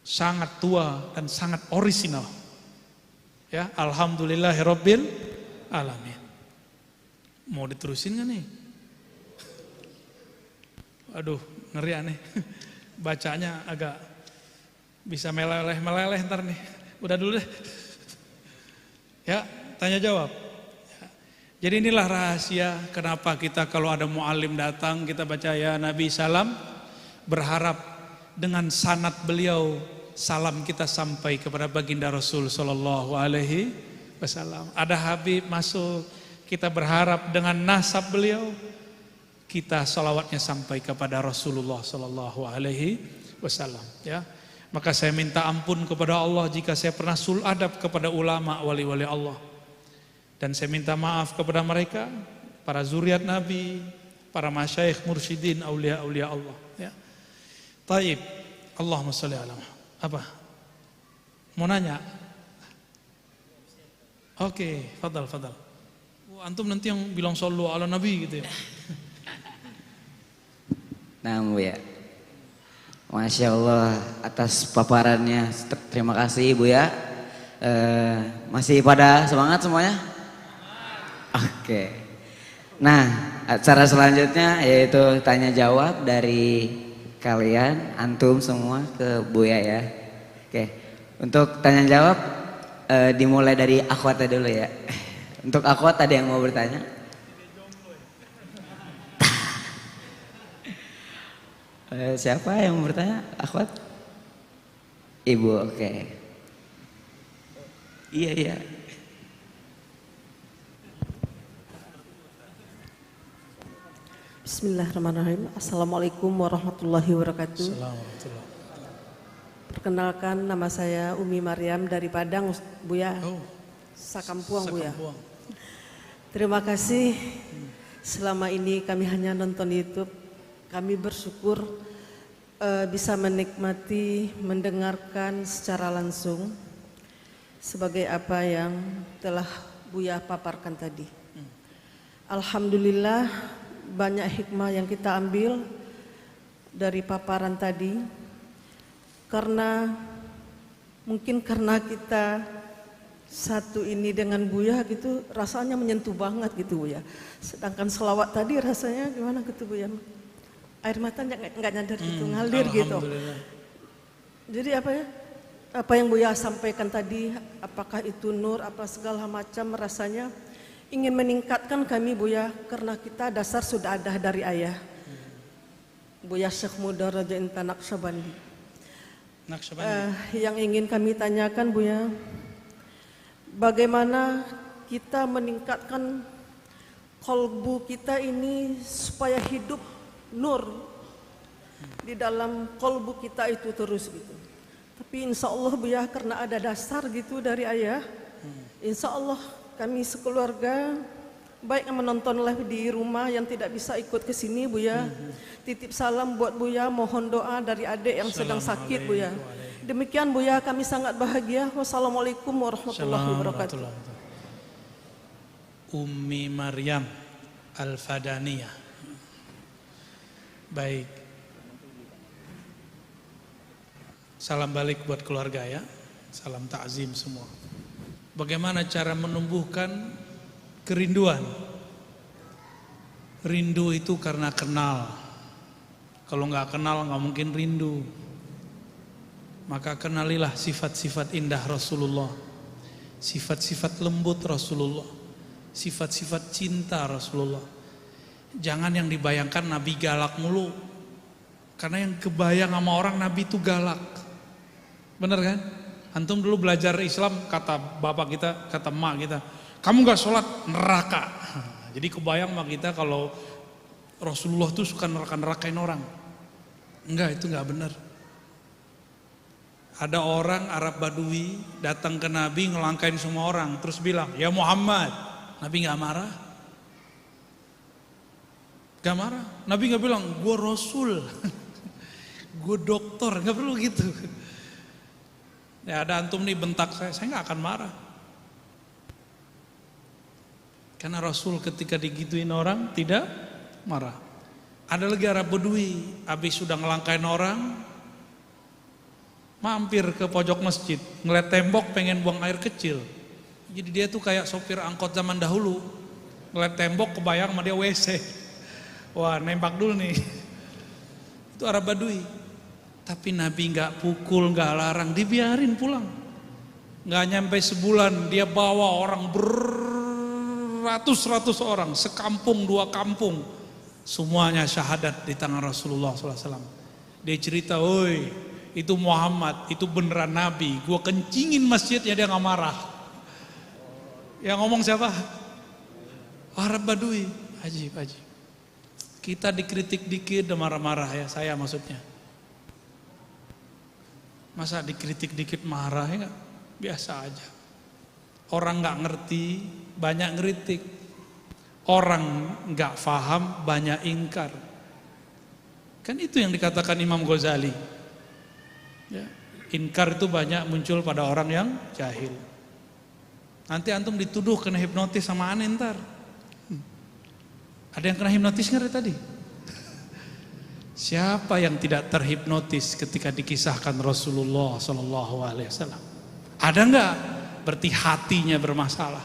sangat tua dan sangat orisinal. Ya, alhamdulillahirabbil alamin. Mau diterusin gak nih? Aduh, ngeri aneh. Bacanya agak bisa meleleh ntar nih. Udah dulu deh. Ya, tanya jawab. Jadi inilah rahasia kenapa kita kalau ada muallim datang kita baca ya Nabi salam, berharap dengan sanad beliau salam kita sampai kepada baginda Rasul sallallahu alaihi wasallam. Ada Habib masuk, kita berharap dengan nasab beliau kita salawatnya sampai kepada Rasulullah sallallahu alaihi wasallam, ya. Maka saya minta ampun kepada Allah jika saya pernah sul adab kepada ulama wali-wali Allah. Dan saya minta maaf kepada mereka, para zuriat Nabi, para masyayikh mursyidin, aulia-aulia Allah, ya. Taib. Allahumma sholli ala Muhammad. Apa? Mau nanya? Oke, fadal. Antum nanti yang bilang shollu ala Nabi gitu ya. Nah, Bu ya. Masya Allah atas paparannya. Terima kasih Bu ya. Masih pada semangat semuanya? Oke. Nah, acara selanjutnya yaitu tanya jawab dari kalian, antum semua ke Buya ya. Oke. Untuk tanya jawab dimulai dari akhwatnya dulu ya. Untuk akhwat ada yang mau bertanya? Siapa yang mau bertanya? Akhwat? Ibu, oke. Iya. Bismillahirrahmanirrahim. Assalamualaikum warahmatullahi wabarakatuh. Perkenalkan, nama saya Umi Maryam dari Padang, Buya. Sakampuang, Buya. Terima kasih. Selama ini kami hanya nonton YouTube. Kami bersyukur bisa menikmati, mendengarkan secara langsung sebagai apa yang telah Buya paparkan tadi. Alhamdulillah banyak hikmah yang kita ambil dari paparan tadi, karena mungkin karena kita satu ini dengan Buya gitu rasanya menyentuh banget gitu Buya. Sedangkan selawat tadi rasanya gimana gitu Buya? Air mata nggak nyadar gitu, ngalir gitu. Jadi apa ya? Apa yang Buya sampaikan tadi, apakah itu nur, apa segala macam, rasanya ingin meningkatkan kami Buya, karena kita dasar sudah ada dari ayah. Buya Syekh Muda Raja Intan Naqsabandi. Yang ingin kami tanyakan Buya, bagaimana kita meningkatkan kolbu kita ini supaya hidup nur di dalam kolbu kita itu terus gitu. Tapi insya Allah Buya, karena ada dasar gitu dari ayah, Insya Allah kami sekeluarga, baik yang menonton live di rumah yang tidak bisa ikut ke sini Buya, titip salam buat Buya, mohon doa dari adik yang sedang sakit Buya. Demikian Buya, kami sangat bahagia. Wassalamualaikum warahmatullahi wabarakatuh. Ummi Maryam Al-Fadaniyah. Baik. Salam balik buat keluarga ya. Salam takzim semua. Bagaimana cara menumbuhkan kerinduan? Rindu itu karena kenal. Kalau nggak kenal nggak mungkin rindu. Maka kenalilah sifat-sifat indah Rasulullah, sifat-sifat lembut Rasulullah, sifat-sifat cinta Rasulullah. Jangan yang dibayangkan Nabi galak mulu. Karena yang kebayang sama orang Nabi itu galak. Bener kan? Antum dulu belajar Islam, kata bapak kita, kata emak kita, kamu gak sholat neraka. Jadi kebayang sama kita kalau Rasulullah tuh suka neraka-nerakain orang. Enggak, itu gak benar. Ada orang Arab Badui datang ke Nabi ngelangkain semua orang, terus bilang, ya Muhammad. Nabi gak marah. Gak marah. Nabi gak bilang, gue Rasul, gue dokter, gak perlu gitu. Ya ada antum nih bentak saya gak akan marah. Karena Rasul ketika digituin orang tidak marah. Ada lagi Arab Badui, habis sudah ngelangkain orang, mampir ke pojok masjid, ngeliat tembok pengen buang air kecil. Jadi dia tuh kayak sopir angkot zaman dahulu, ngeliat tembok kebayang sama dia WC. Wah nembak dulu nih. Itu Arab Badui. Tapi Nabi gak pukul, gak larang, dibiarin pulang. Gak nyampe sebulan dia bawa orang beratus-ratus orang, sekampung dua kampung, semuanya syahadat di tangan Rasulullah SAW. Dia cerita, oi itu Muhammad, itu beneran Nabi, gua kencingin masjidnya dia gak marah. Yang ngomong siapa? Arab Badui. Ajib. Kita dikritik dikit udah marah-marah ya, saya maksudnya. Masa dikritik dikit marah ya? Biasa aja. Orang gak ngerti banyak ngeritik. Orang gak paham banyak ingkar. Kan itu yang dikatakan Imam Ghazali ya, ingkar itu banyak muncul pada orang yang jahil. Nanti antum dituduh kena hipnotis sama aneh ntar. Ada yang kena hipnotis nggak dari tadi? Siapa yang tidak terhipnotis ketika dikisahkan Rasulullah SAW? Ada nggak? Berarti hatinya bermasalah.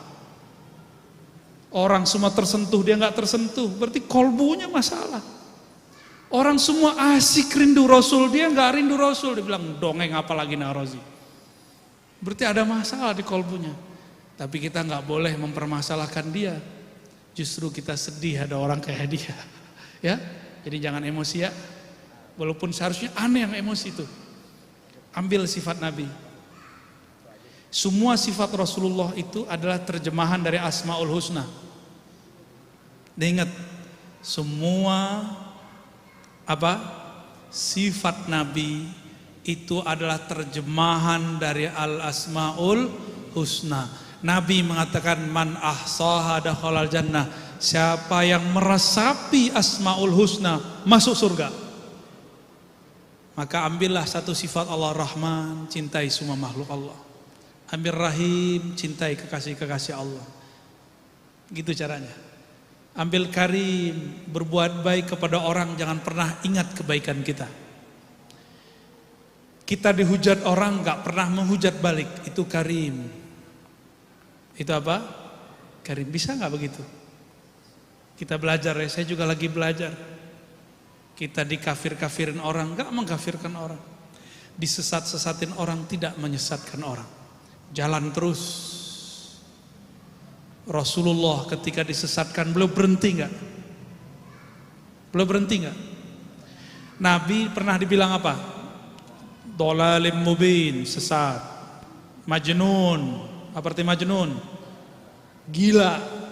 Orang semua tersentuh, dia nggak tersentuh, berarti kolbunya masalah. Orang semua asik rindu Rasul, dia nggak rindu Rasul, dia bilang dongeng apalagi narozi. Berarti ada masalah di kolbunya. Tapi kita nggak boleh mempermasalahkan dia. Justru kita sedih ada orang kayak dia, ya. Jadi jangan emosi ya, walaupun seharusnya aneh yang emosi itu. Ambil sifat Nabi. Semua sifat Rasulullah itu adalah terjemahan dari Asmaul Husna. Dan ingat, semua sifat Nabi itu adalah terjemahan dari Al-Asmaul Husna. Nabi mengatakan man ahsaha dakhalal jannah. Siapa yang meresapi Asmaul Husna masuk surga. Maka ambillah satu sifat Allah Rahman, cintai semua makhluk Allah. Ambil Rahim, cintai kekasih-kekasih Allah. Gitu caranya. Ambil Karim, berbuat baik kepada orang, jangan pernah ingat kebaikan kita. Kita dihujat orang, gak pernah menghujat balik, itu Karim. Itu apa? Karim. Bisa gak begitu? Kita belajar ya, saya juga lagi belajar. Kita dikafir-kafirin orang, gak mengkafirkan orang. Disesat-sesatin orang, tidak menyesatkan orang. Jalan terus. Rasulullah ketika disesatkan, beliau berhenti gak? Beliau berhenti gak? Nabi pernah dibilang apa? Dolalim mubin, sesat. Majnun, apa arti majnun? Gila.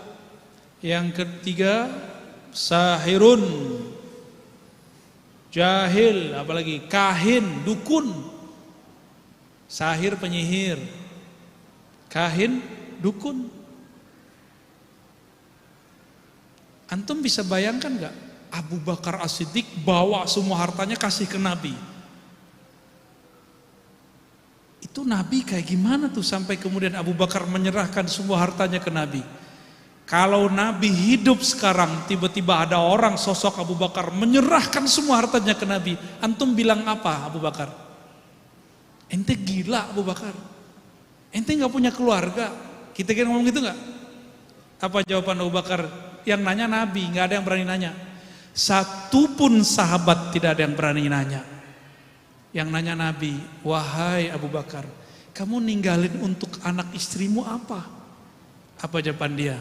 Yang ketiga, sahirun, jahil, apalagi kahin, dukun. Sahir penyihir, kahin, dukun. Antum bisa bayangkan nggak? Abu Bakar As-Siddiq bawa semua hartanya kasih ke Nabi. Itu Nabi kayak gimana tuh sampai kemudian Abu Bakar menyerahkan semua hartanya ke Nabi? Kalau Nabi hidup sekarang, tiba-tiba ada orang sosok Abu Bakar menyerahkan semua hartanya ke Nabi, antum bilang apa Abu Bakar? Ente gila Abu Bakar. Ente nggak punya keluarga. Kita kira ngomong gitu nggak? Apa jawaban Abu Bakar? Yang nanya Nabi, nggak ada yang berani nanya. Satupun sahabat tidak ada yang berani nanya. Yang nanya Nabi, wahai Abu Bakar, kamu ninggalin untuk anak istrimu apa? Apa jawaban dia?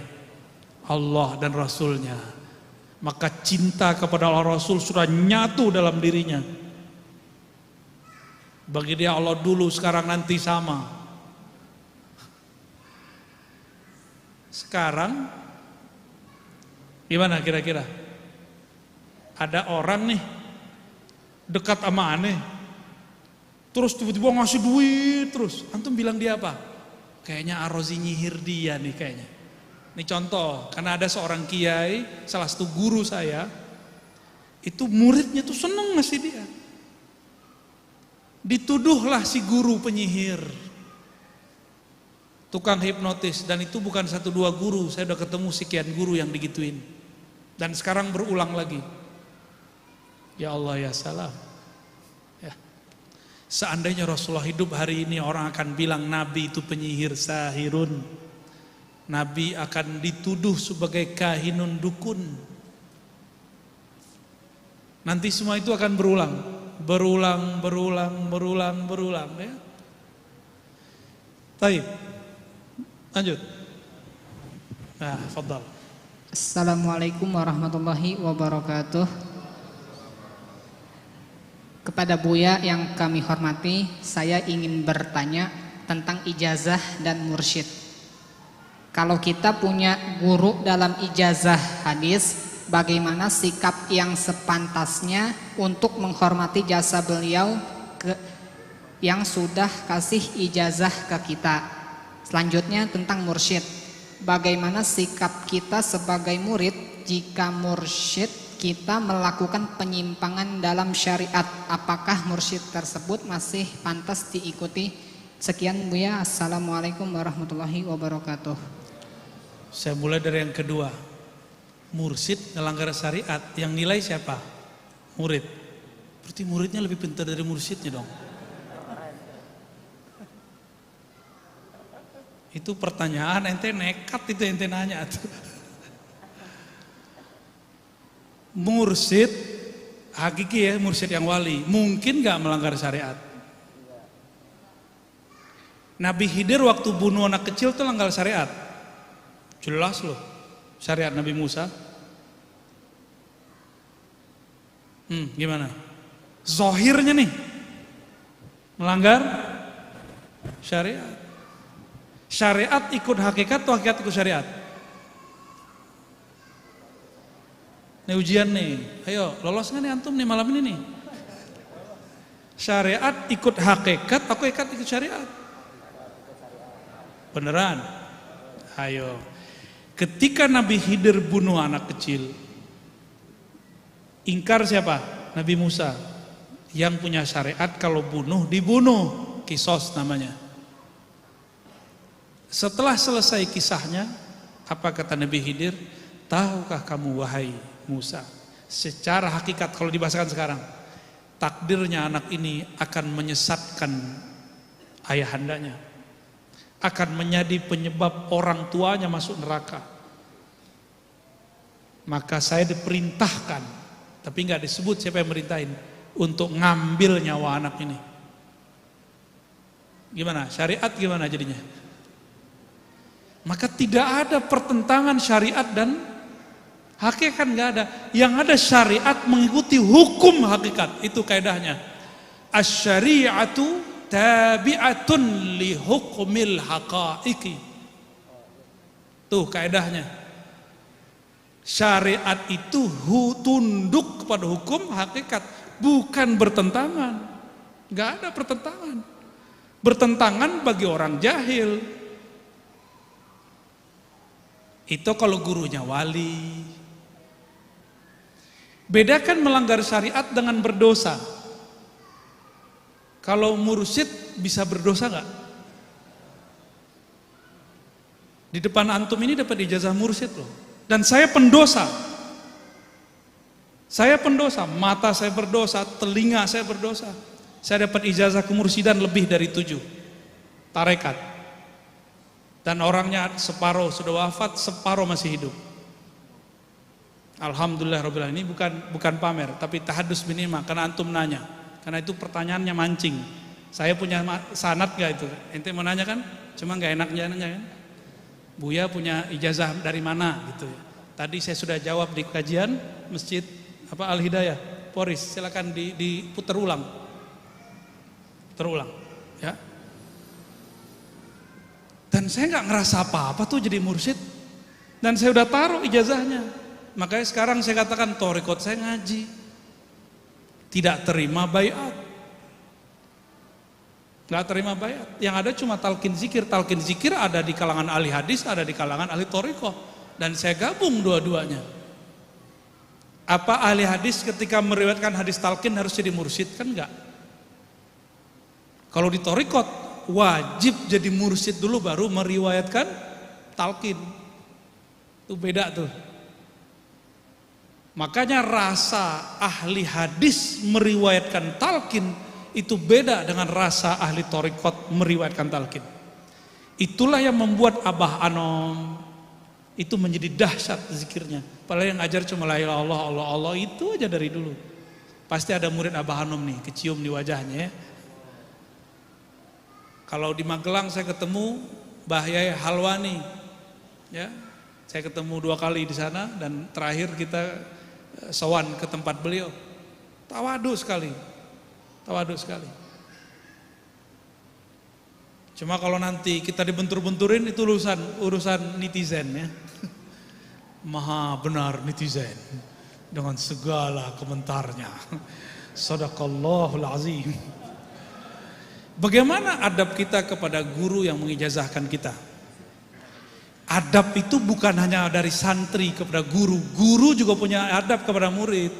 Allah dan Rasulnya. Maka cinta kepada Allah Rasul sudah nyatu dalam dirinya. Bagi dia Allah dulu, sekarang nanti sama. Sekarang gimana kira-kira? Ada orang nih dekat sama aneh, terus tiba-tiba ngasih duit terus. Antum bilang dia apa? Kayaknya Ar-Razi nyihir dia nih kayaknya. Ini contoh, karena ada seorang kiai, salah satu guru saya, itu muridnya tuh seneng ngasih dia. Dituduhlah si guru penyihir, tukang hipnotis, dan itu bukan 1-2 guru, saya udah ketemu sekian guru yang digituin. Dan sekarang berulang lagi. Ya Allah ya salam. Ya. Seandainya Rasulullah hidup hari ini, orang akan bilang Nabi itu penyihir, sahirun. Nabi akan dituduh sebagai kahinun, dukun. Nanti semua itu akan berulang. Berulang ya. Baik. Lanjut. Nah, fadhal. Assalamualaikum warahmatullahi wabarakatuh. Kepada Buya yang kami hormati, saya ingin bertanya tentang ijazah dan mursyid. Kalau kita punya guru dalam ijazah hadis, bagaimana sikap yang sepantasnya untuk menghormati jasa beliau yang sudah kasih ijazah ke kita. Selanjutnya tentang mursyid. Bagaimana sikap kita sebagai murid jika mursyid kita melakukan penyimpangan dalam syariat? Apakah mursyid tersebut masih pantas diikuti? Sekian Buya, assalamualaikum warahmatullahi wabarakatuh. Saya mulai dari yang kedua. Mursyid melanggar syariat, yang nilai siapa? Murid. Berarti muridnya lebih pintar dari mursyidnya dong. Itu pertanyaan ente nekat, itu ente nanya tuh. Mursyid hakiki ya, mursyid yang wali, mungkin gak melanggar syariat? Nabi Khidir waktu bunuh anak kecil itu langgar syariat. Jelas loh, syariat Nabi Musa. Gimana? Zohirnya nih melanggar syariat. Syariat ikut hakikat atau hakikat ikut syariat? Ini ujian nih, ayo lolos nggak nih antum nih malam ini nih? Syariat ikut hakikat atau hakikat ikut syariat? Beneran? Ayo. Ketika Nabi Khidir bunuh anak kecil, ingkar siapa? Nabi Musa. Yang punya syariat kalau bunuh dibunuh, kisos namanya. Setelah selesai kisahnya, apa kata Nabi Khidir? Tahukah kamu wahai Musa, secara hakikat kalau dibahasakan sekarang, takdirnya anak ini akan menyesatkan ayahandanya, akan menjadi penyebab orang tuanya masuk neraka. Maka saya diperintahkan, tapi nggak disebut siapa yang merintahin, untuk ngambil nyawa anak ini. Gimana? Syariat gimana jadinya? Maka tidak ada pertentangan syariat dan hakikat, nggak ada. Yang ada syariat mengikuti hukum hakikat, itu kaidahnya. Asy-syari'atu tabi'atun li hukmil haqa'iqi. Tuh kaidahnya. Syariat itu tunduk kepada hukum hakikat, bukan bertentangan. Enggak ada pertentangan. Bertentangan bagi orang jahil, Itu kalau gurunya wali. Bedakan melanggar syariat dengan berdosa. Kalau mursyid bisa berdosa nggak? Di depan antum ini dapat ijazah mursyid loh. Dan saya pendosa. Saya pendosa, mata saya berdosa, telinga saya berdosa. Saya dapat ijazah kemursidan lebih dari 7 tarekat. Dan orangnya separuh sudah wafat, separuh masih hidup. Alhamdulillah Rabbil Alamin. Ini bukan pamer, tapi tahadus binima, karena antum nanya. Karena itu pertanyaannya mancing. Saya punya sanad gak itu? Ente mau nanya kan? Cuma gak enaknya nanya kan? Buya punya ijazah dari mana gitu ya. Tadi saya sudah jawab di kajian Masjid Al Hidayah, Poris. Silakan diputar ulang. Terulang, ya. Dan saya nggak ngerasa apa-apa tuh jadi mursyid. Dan saya udah taruh ijazahnya. Makanya sekarang saya katakan thariqat saya ngaji. Tidak terima baiat. Nggak terima baiat. Yang ada cuma talqin zikir. Talqin zikir ada di kalangan ahli hadis, ada di kalangan ahli thariqah. Dan saya gabung dua-duanya. Apa ahli hadis ketika meriwayatkan hadis talqin harus jadi mursyid? Kan enggak. Kalau di thariqat wajib jadi mursyid dulu baru meriwayatkan talqin. Itu beda tuh. Makanya rasa ahli hadis meriwayatkan talqin itu beda dengan rasa ahli thariqat meriwayatkan talqin. Itulah yang membuat Abah Anom itu menjadi dahsyat zikirnya. Padahal yang ngajar cuma la ilaha illallah, Allah Allah itu aja dari dulu. Pasti ada murid Abah Anom nih, kecium di wajahnya ya. Kalau di Magelang saya ketemu Mbah Yai Halwani, ya, saya ketemu 2 kali di sana dan terakhir kita sowan ke tempat beliau. Tawadu sekali, tawadu sekali. Cuma kalau nanti kita dibentur-benturin itu urusan netizen ya. Maha benar netizen dengan segala komentarnya. Sadaqallahul azim. Bagaimana adab kita kepada guru yang mengijazahkan kita? Adab itu bukan hanya dari santri kepada guru, guru juga punya adab kepada murid.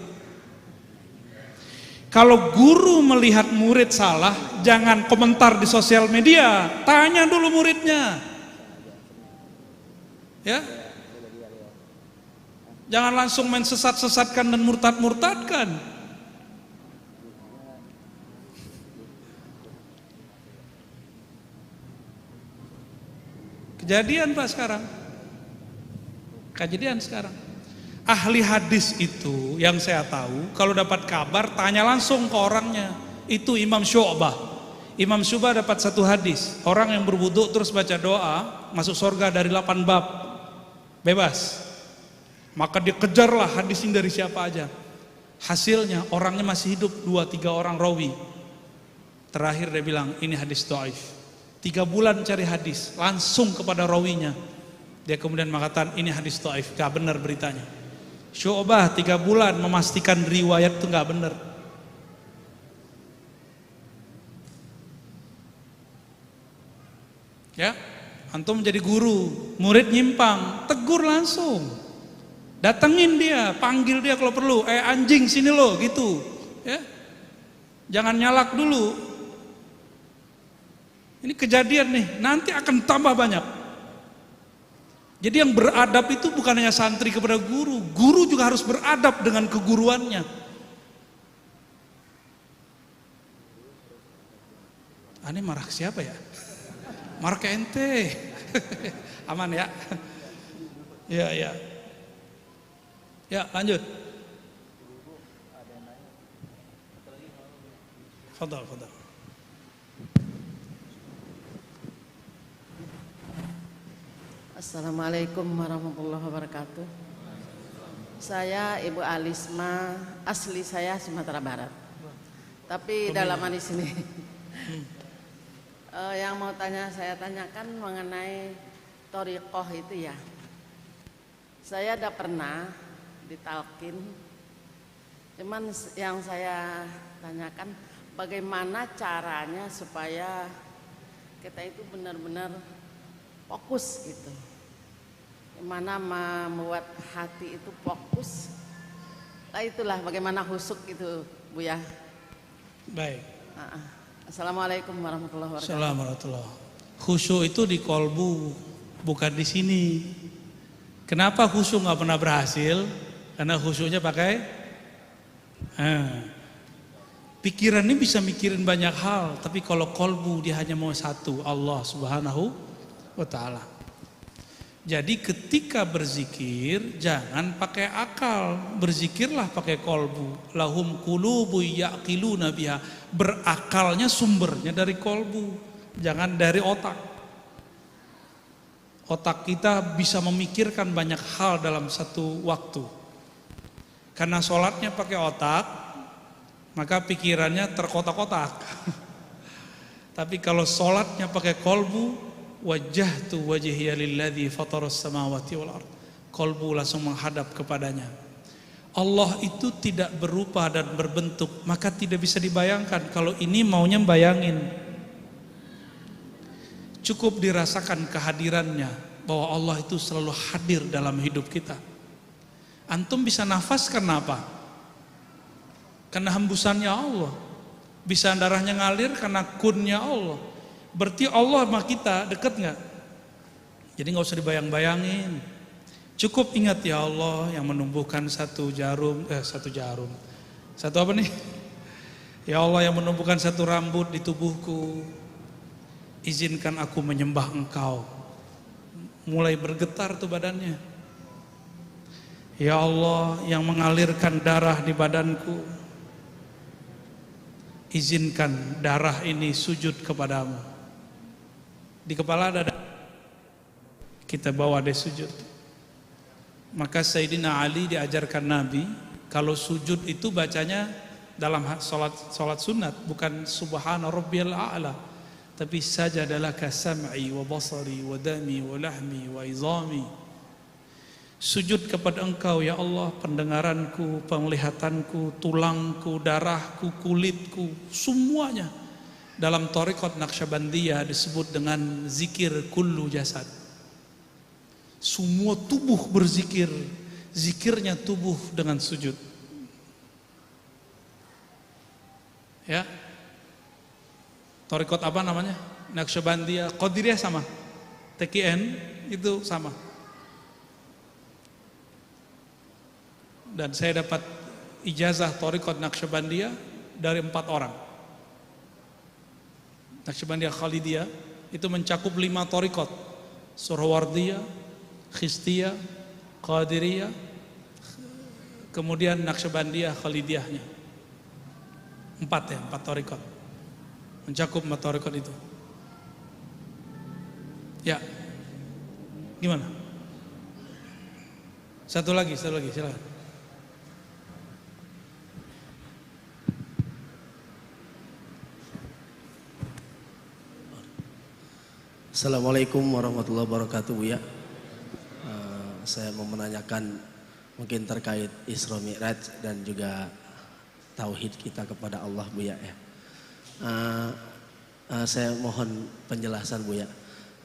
Kalau guru melihat murid salah, jangan komentar di sosial media, tanya dulu muridnya. Ya. Jangan langsung main sesat-sesatkan dan murtad-murtadkan. Kejadian Pak sekarang. Kejadian sekarang. Ahli hadis itu yang saya tahu kalau dapat kabar tanya langsung ke orangnya. Itu Imam Syu'bah. Imam Syu'bah dapat 1 hadis. Orang yang berwudu terus baca doa masuk surga dari 8 bab. Bebas. Maka dia kejarlah hadis ini dari siapa aja. Hasilnya orangnya masih hidup 2-3 orang rawi. Terakhir dia bilang ini hadis dhaif. 3 bulan cari hadis langsung kepada rawinya. Dia kemudian mengatakan ini hadis dhaif, gak benar beritanya. Syu'bah 3 bulan memastikan riwayat itu gak benar. Ya, antum menjadi guru, murid nyimpang, tegur langsung. Datengin dia, panggil dia kalau perlu. Anjing sini lo gitu. Ya, jangan nyalak dulu. Ini kejadian nih, nanti akan tambah banyak. Jadi yang beradab itu bukan hanya santri kepada guru, guru juga harus beradab dengan keguruannya. Ini marah ke siapa ya? Marah ke ente. Aman ya? Ya, ya. Ya, lanjut. Fadal, fadal. Assalamualaikum warahmatullahi wabarakatuh. Saya Ibu Alisma, asli saya Sumatera Barat. Tapi dalaman di sini. Yang mau saya tanyakan mengenai thariqah itu ya. Saya udah pernah ditalkin. Cuman yang saya tanyakan bagaimana caranya supaya kita itu benar-benar fokus gitu. Mana membuat hati itu fokus. Nah itulah bagaimana husuk itu Buya. Baik. Assalamualaikum warahmatullahi wabarakatuh. Assalamualaikum. Khusyuk itu di kolbu, bukan di sini. Kenapa khusyuk nggak pernah berhasil? Karena khusyuknya pakai pikiran ini bisa mikirin banyak hal, tapi kalau kolbu dia hanya mau satu, Allah Subhanahu wa Ta'ala. Jadi ketika berzikir jangan pakai akal, berzikirlah pakai kolbu. Lahum qulubu yaqiluna biha, berakalnya sumbernya dari kolbu, jangan dari otak. Otak kita bisa memikirkan banyak hal dalam satu waktu. Karena sholatnya pakai otak, maka pikirannya terkotak-kotak. Tapi kalau sholatnya pakai kolbu, wajjahtu wajhiya lilladzi fataras samawati wal ard, kolbu langsung menghadap kepadanya. Allah itu tidak berupa dan berbentuk, maka tidak bisa dibayangkan. Kalau ini maunya bayangin, cukup dirasakan kehadirannya, bahwa Allah itu selalu hadir dalam hidup kita. Antum bisa nafas karena apa? Karena hembusannya Allah. Bisa darahnya ngalir karena kunnya Allah. Berarti Allah sama kita dekat nggak? Jadi nggak usah dibayang-bayangin. Cukup ingat ya Allah yang menumbuhkan satu apa nih? Ya Allah yang menumbuhkan satu rambut di tubuhku, izinkan aku menyembah Engkau. Mulai bergetar tuh badannya. Ya Allah yang mengalirkan darah di badanku, izinkan darah ini sujud kepadamu. Di kepala ada kita bawa dia sujud. Maka Sayyidina Ali diajarkan Nabi, kalau sujud itu bacanya dalam salat sunat, bukan subhana rabbiyal a'la, tapi sajadalaka sam'i wa basari wa dami wa lahmi wa izami. Sujud kepada Engkau ya Allah, pendengaranku, penglihatanku, tulangku, darahku, kulitku, semuanya. Dalam thariqat Naqsyabandiyah disebut dengan zikir kullu jasad. Semua tubuh berzikir, zikirnya tubuh dengan sujud. Ya. Thariqat apa namanya? Naqsyabandiyah, Qadiriyah sama. TKN itu sama. Dan saya dapat ijazah thariqat Naqsyabandiyah dari 4 orang. Naqsyabandiyah Khalidiyah itu mencakup 5 thariqat, Suhrawardiyah, Khistiyah, Qadiriyah, kemudian Naqsyabandiyah Khalidiyahnya. 4 thariqat. Mencakup 4 thariqat itu. Ya. Gimana? Satu lagi, silakan. Assalamualaikum warahmatullahi wabarakatuh Buya. Saya mau menanyakan mungkin terkait Isra Mi'raj dan juga tauhid kita kepada Allah Buya ya. Saya mohon penjelasan Buya.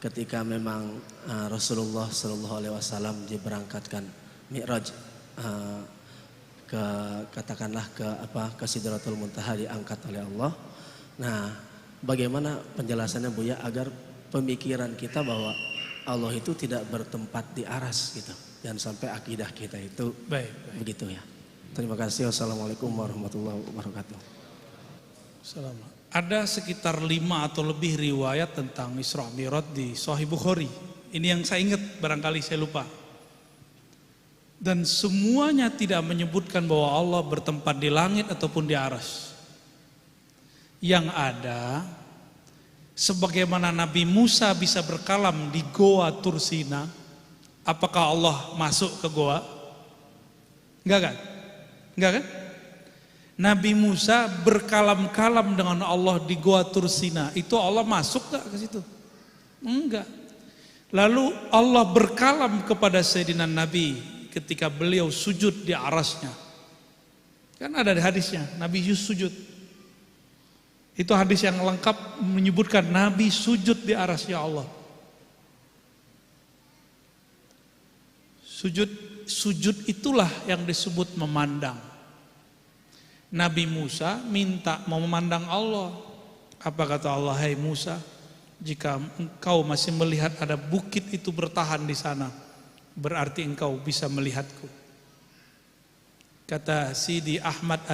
Ketika memang Rasulullah SAW diberangkatkan Mi'raj ke Sidratul Muntaha, diangkat oleh Allah. Nah, bagaimana penjelasannya Buya agar pemikiran kita bahwa Allah itu tidak bertempat di aras gitu, dan sampai akidah kita itu baik. Begitu ya. Terima kasih. Wassalamualaikum warahmatullahi wabarakatuh. Ada sekitar 5 atau lebih riwayat tentang Isra Mi'raj di Sahih Bukhari. Ini yang saya ingat, barangkali saya lupa. Dan semuanya tidak menyebutkan bahwa Allah bertempat di langit ataupun di aras. Yang ada, sebagaimana Nabi Musa bisa berkalam di Goa Tursina, apakah Allah masuk ke goa? Enggak kan? Nabi Musa berkalam-kalam dengan Allah di Goa Tursina, itu Allah masuk gak ke situ? Enggak. Lalu Allah berkalam kepada Sayyidina Nabi ketika beliau sujud di arasnya. Kan ada di hadisnya, Nabi sujud. Itu hadis yang lengkap menyebutkan Nabi sujud di arasnya Allah. Sujud itulah yang disebut memandang. Nabi Musa minta mau memandang Allah. Apa kata Allah? Hai Musa, jika engkau masih melihat ada bukit itu bertahan di sana, berarti engkau bisa melihatku. Kata Sidi Ahmad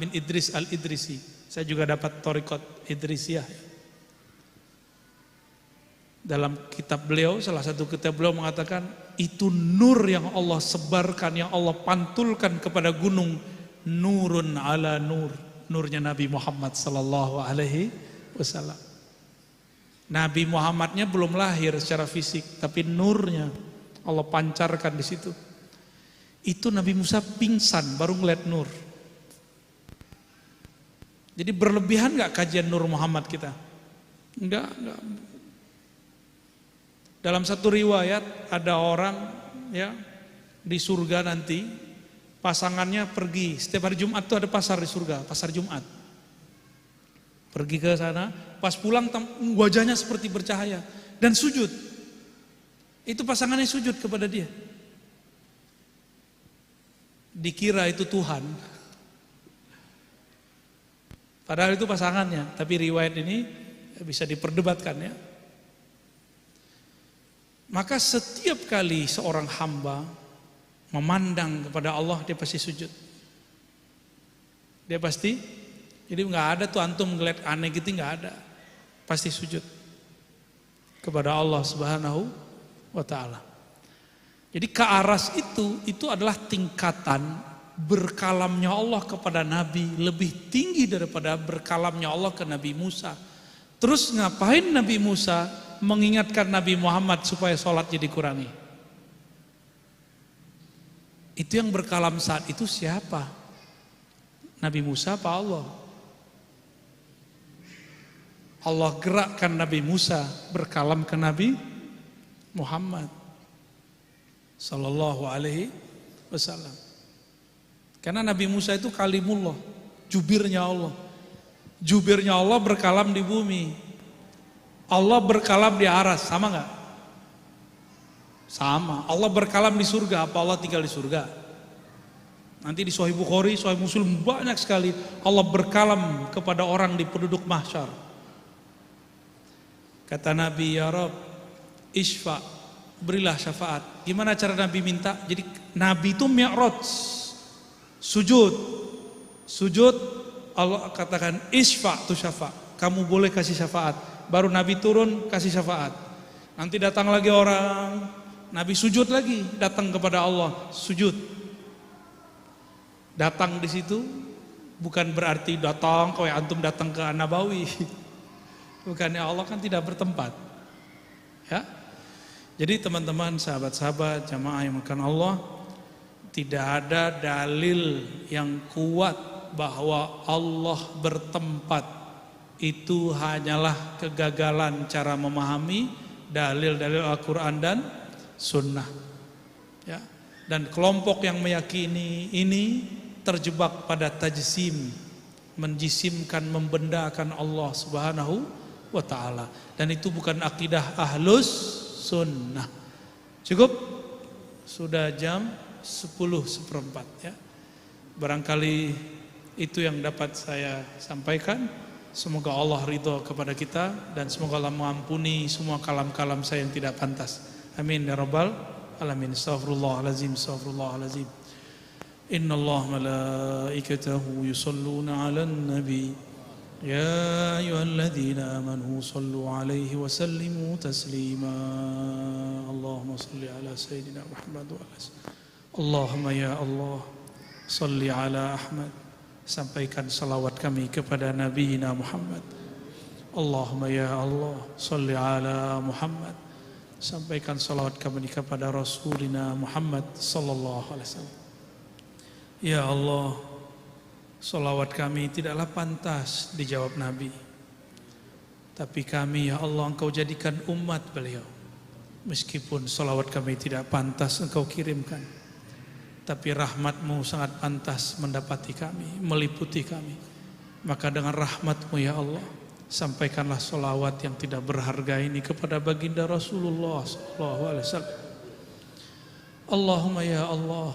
bin Idris al-Idrisi, saya juga dapat thariqat Idrisiyah. Dalam kitab beliau, salah satu kitab beliau mengatakan, itu nur yang Allah sebarkan, yang Allah pantulkan kepada gunung, nurun ala nur, nurnya Nabi Muhammad sallallahu alaihi wasallam. Nabi Muhammadnya belum lahir secara fisik, tapi nurnya Allah pancarkan di situ. Itu Nabi Musa pingsan baru ngeliat nur. Jadi berlebihan nggak kajian Nur Muhammad kita? Enggak. Dalam satu riwayat ada orang ya di surga nanti, pasangannya pergi. Setiap hari Jumat itu ada pasar di surga, pasar Jumat. Pergi ke sana, pas pulang wajahnya seperti bercahaya dan sujud. Itu pasangannya sujud kepada dia. Dikira itu Tuhan. Padahal itu pasangannya, tapi riwayat ini bisa diperdebatkan ya. Maka setiap kali seorang hamba memandang kepada Allah, dia pasti sujud. Dia pasti, jadi nggak ada tuh antum ngeliat aneh gitu, nggak ada. Pasti sujud kepada Allah Subhanahu wa Ta'ala. Jadi kearas itu adalah tingkatan berkalamnya Allah kepada Nabi lebih tinggi daripada berkalamnya Allah ke Nabi Musa. Terus ngapain Nabi Musa mengingatkan Nabi Muhammad supaya sholatnya dikurangi? Itu yang berkalam saat itu siapa? Nabi Musa apa Allah? Allah gerakkan Nabi Musa berkalam ke Nabi Muhammad sallallahu alaihi wasallam. Karena Nabi Musa itu kalimullah, jubirnya Allah. Jubirnya Allah berkalam di bumi. Allah berkalam di aras, sama enggak? Sama. Allah berkalam di surga, apa Allah tinggal di surga? Nanti di Sahih Bukhari, Sahih Muslim banyak sekali Allah berkalam kepada orang di penduduk mahsyar. Kata Nabi, ya Rabb, isfa, berilah syafaat. Gimana cara Nabi minta? Jadi Nabi itu mi'raj, sujud, Allah katakan isfa tu syafa, kamu boleh kasih syafaat. Baru Nabi turun kasih syafaat. Nanti datang lagi orang, Nabi sujud lagi, datang kepada Allah, sujud. Datang di situ bukan berarti datang kayak antum datang ke An-Nabawi. Bukannya Allah kan tidak bertempat. Ya. Jadi teman-teman, sahabat-sahabat, jamaah yang makan Allah, tidak ada dalil yang kuat bahwa Allah bertempat. Itu hanyalah kegagalan cara memahami dalil-dalil Al-Quran dan Sunnah. Ya. Dan kelompok yang meyakini ini terjebak pada tajsim, menjisimkan, membendakan Allah Subhanahu wa Ta'ala. Dan itu bukan akidah Ahlus Sunnah. Cukup? Sudah jam 10:04 ya. Barangkali itu yang dapat saya sampaikan. Semoga Allah ridho kepada kita dan semoga Allah mengampuni semua kalam-kalam saya yang tidak pantas. Amin ya rabbal alamin. Astaghfirullahalazim, astaghfirullahalazim. Innallaha malaikatahu yusholluna 'alan nabi. Ya ayyuhalladzina amanu shallu 'alaihi wa sallimu taslima. Allahumma shalli 'ala sayyidina Muhammad wa 'ala Allahumma ya Allah shalli 'ala Ahmad. Sampaikan salawat kami kepada Nabi Muhammad. Allahumma ya Allah salli ala Muhammad. Sampaikan salawat kami kepada Rasulina Muhammad sallallahu alaihi wasallam. Ya Allah, salawat kami tidaklah pantas dijawab Nabi. Tapi kami ya Allah, Engkau jadikan umat beliau. Meskipun salawat kami tidak pantas Engkau kirimkan, tapi rahmat-Mu sangat pantas mendapati kami, meliputi kami. Maka dengan rahmat-Mu ya Allah, sampaikanlah sholawat yang tidak berharga ini kepada baginda Rasulullah SAW. Allahumma ya Allah,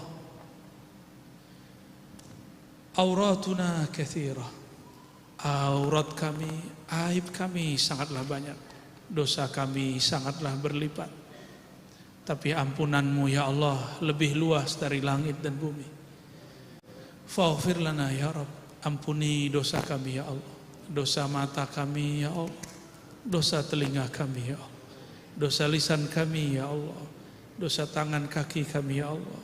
auratuna katsirah. Aurat kami, aib kami sangatlah banyak. Dosa kami sangatlah berlipat. Tapi ampunanmu ya Allah lebih luas dari langit dan bumi. Faghfir lana ya Rabb. Ampuni dosa kami ya Allah. Dosa mata kami ya Allah. Dosa telinga kami ya Allah. Dosa lisan kami ya Allah. Dosa tangan kaki kami ya Allah.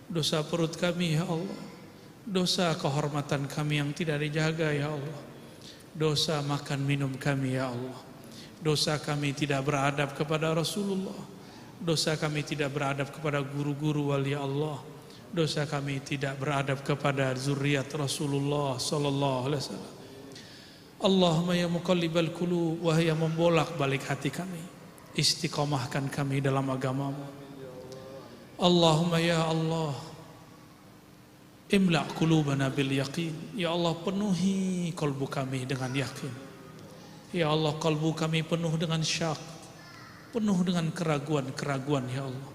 Dosa perut kami ya Allah. Dosa kehormatan kami yang tidak dijaga ya Allah. Dosa makan minum kami ya Allah. Dosa kami tidak beradab kepada Rasulullah. Dosa kami tidak beradab kepada guru-guru wali Allah. Dosa kami tidak beradab kepada zuriat Rasulullah sallallahu alaihi wasallam. Allahumma ya muqallibal qulub, wahai yang membolak-balik hati kami, istiqomahkan kami dalam agamamu. Allahumma ya Allah, imla' qulubana bil yaqin. Ya Allah, penuhi kalbu kami dengan yakin. Ya Allah, kalbu kami penuh dengan syak, penuh dengan keraguan-keraguan ya Allah.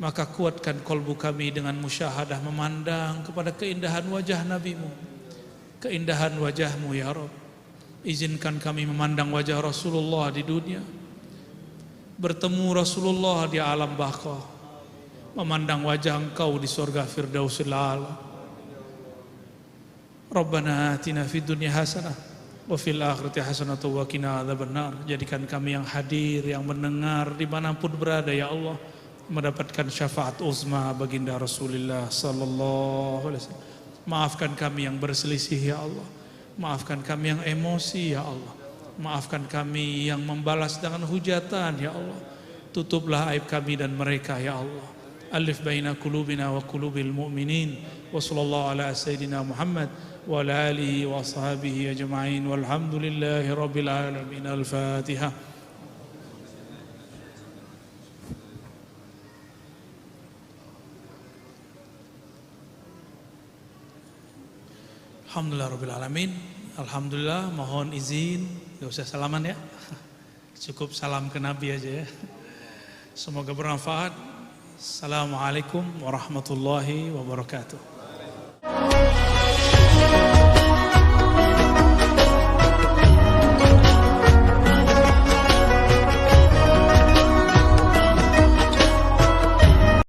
Maka kuatkan kalbu kami dengan musyahadah memandang kepada keindahan wajah Nabi-Mu, keindahan wajah-Mu ya Rabb. Izinkan kami memandang wajah Rasulullah di dunia, bertemu Rasulullah di alam baqah, memandang wajah Engkau di surga Firdausil A'la. Rabbana atina fid dunya hasanah wa fil akhirati hasanah wa qina adzabannar. Jadikan kami yang hadir, yang mendengar dimanapun berada ya Allah, mendapatkan syafaat uzma baginda Rasulullah sallallahu alaihi wasallam. Maafkan kami yang berselisih ya Allah. Maafkan kami yang emosi ya Allah. Maafkan kami yang membalas dengan hujatan ya Allah. Tutuplah aib kami dan mereka ya Allah. Alif baina qulubina wa qulubil mu'minin. Wa sallallahu ala sayyidina Muhammad wa ala alihi wa ashabihi ajma'in. Walhamdulillahi rabbil alamin. Al-Fatihah. Alhamdulillah rabbil alamin. Alhamdulillah, mohon izin, gak usah salaman ya. Cukup salam ke Nabi aja ya. Semoga bermanfaat. Assalamualaikum warahmatullahi wabarakatuh.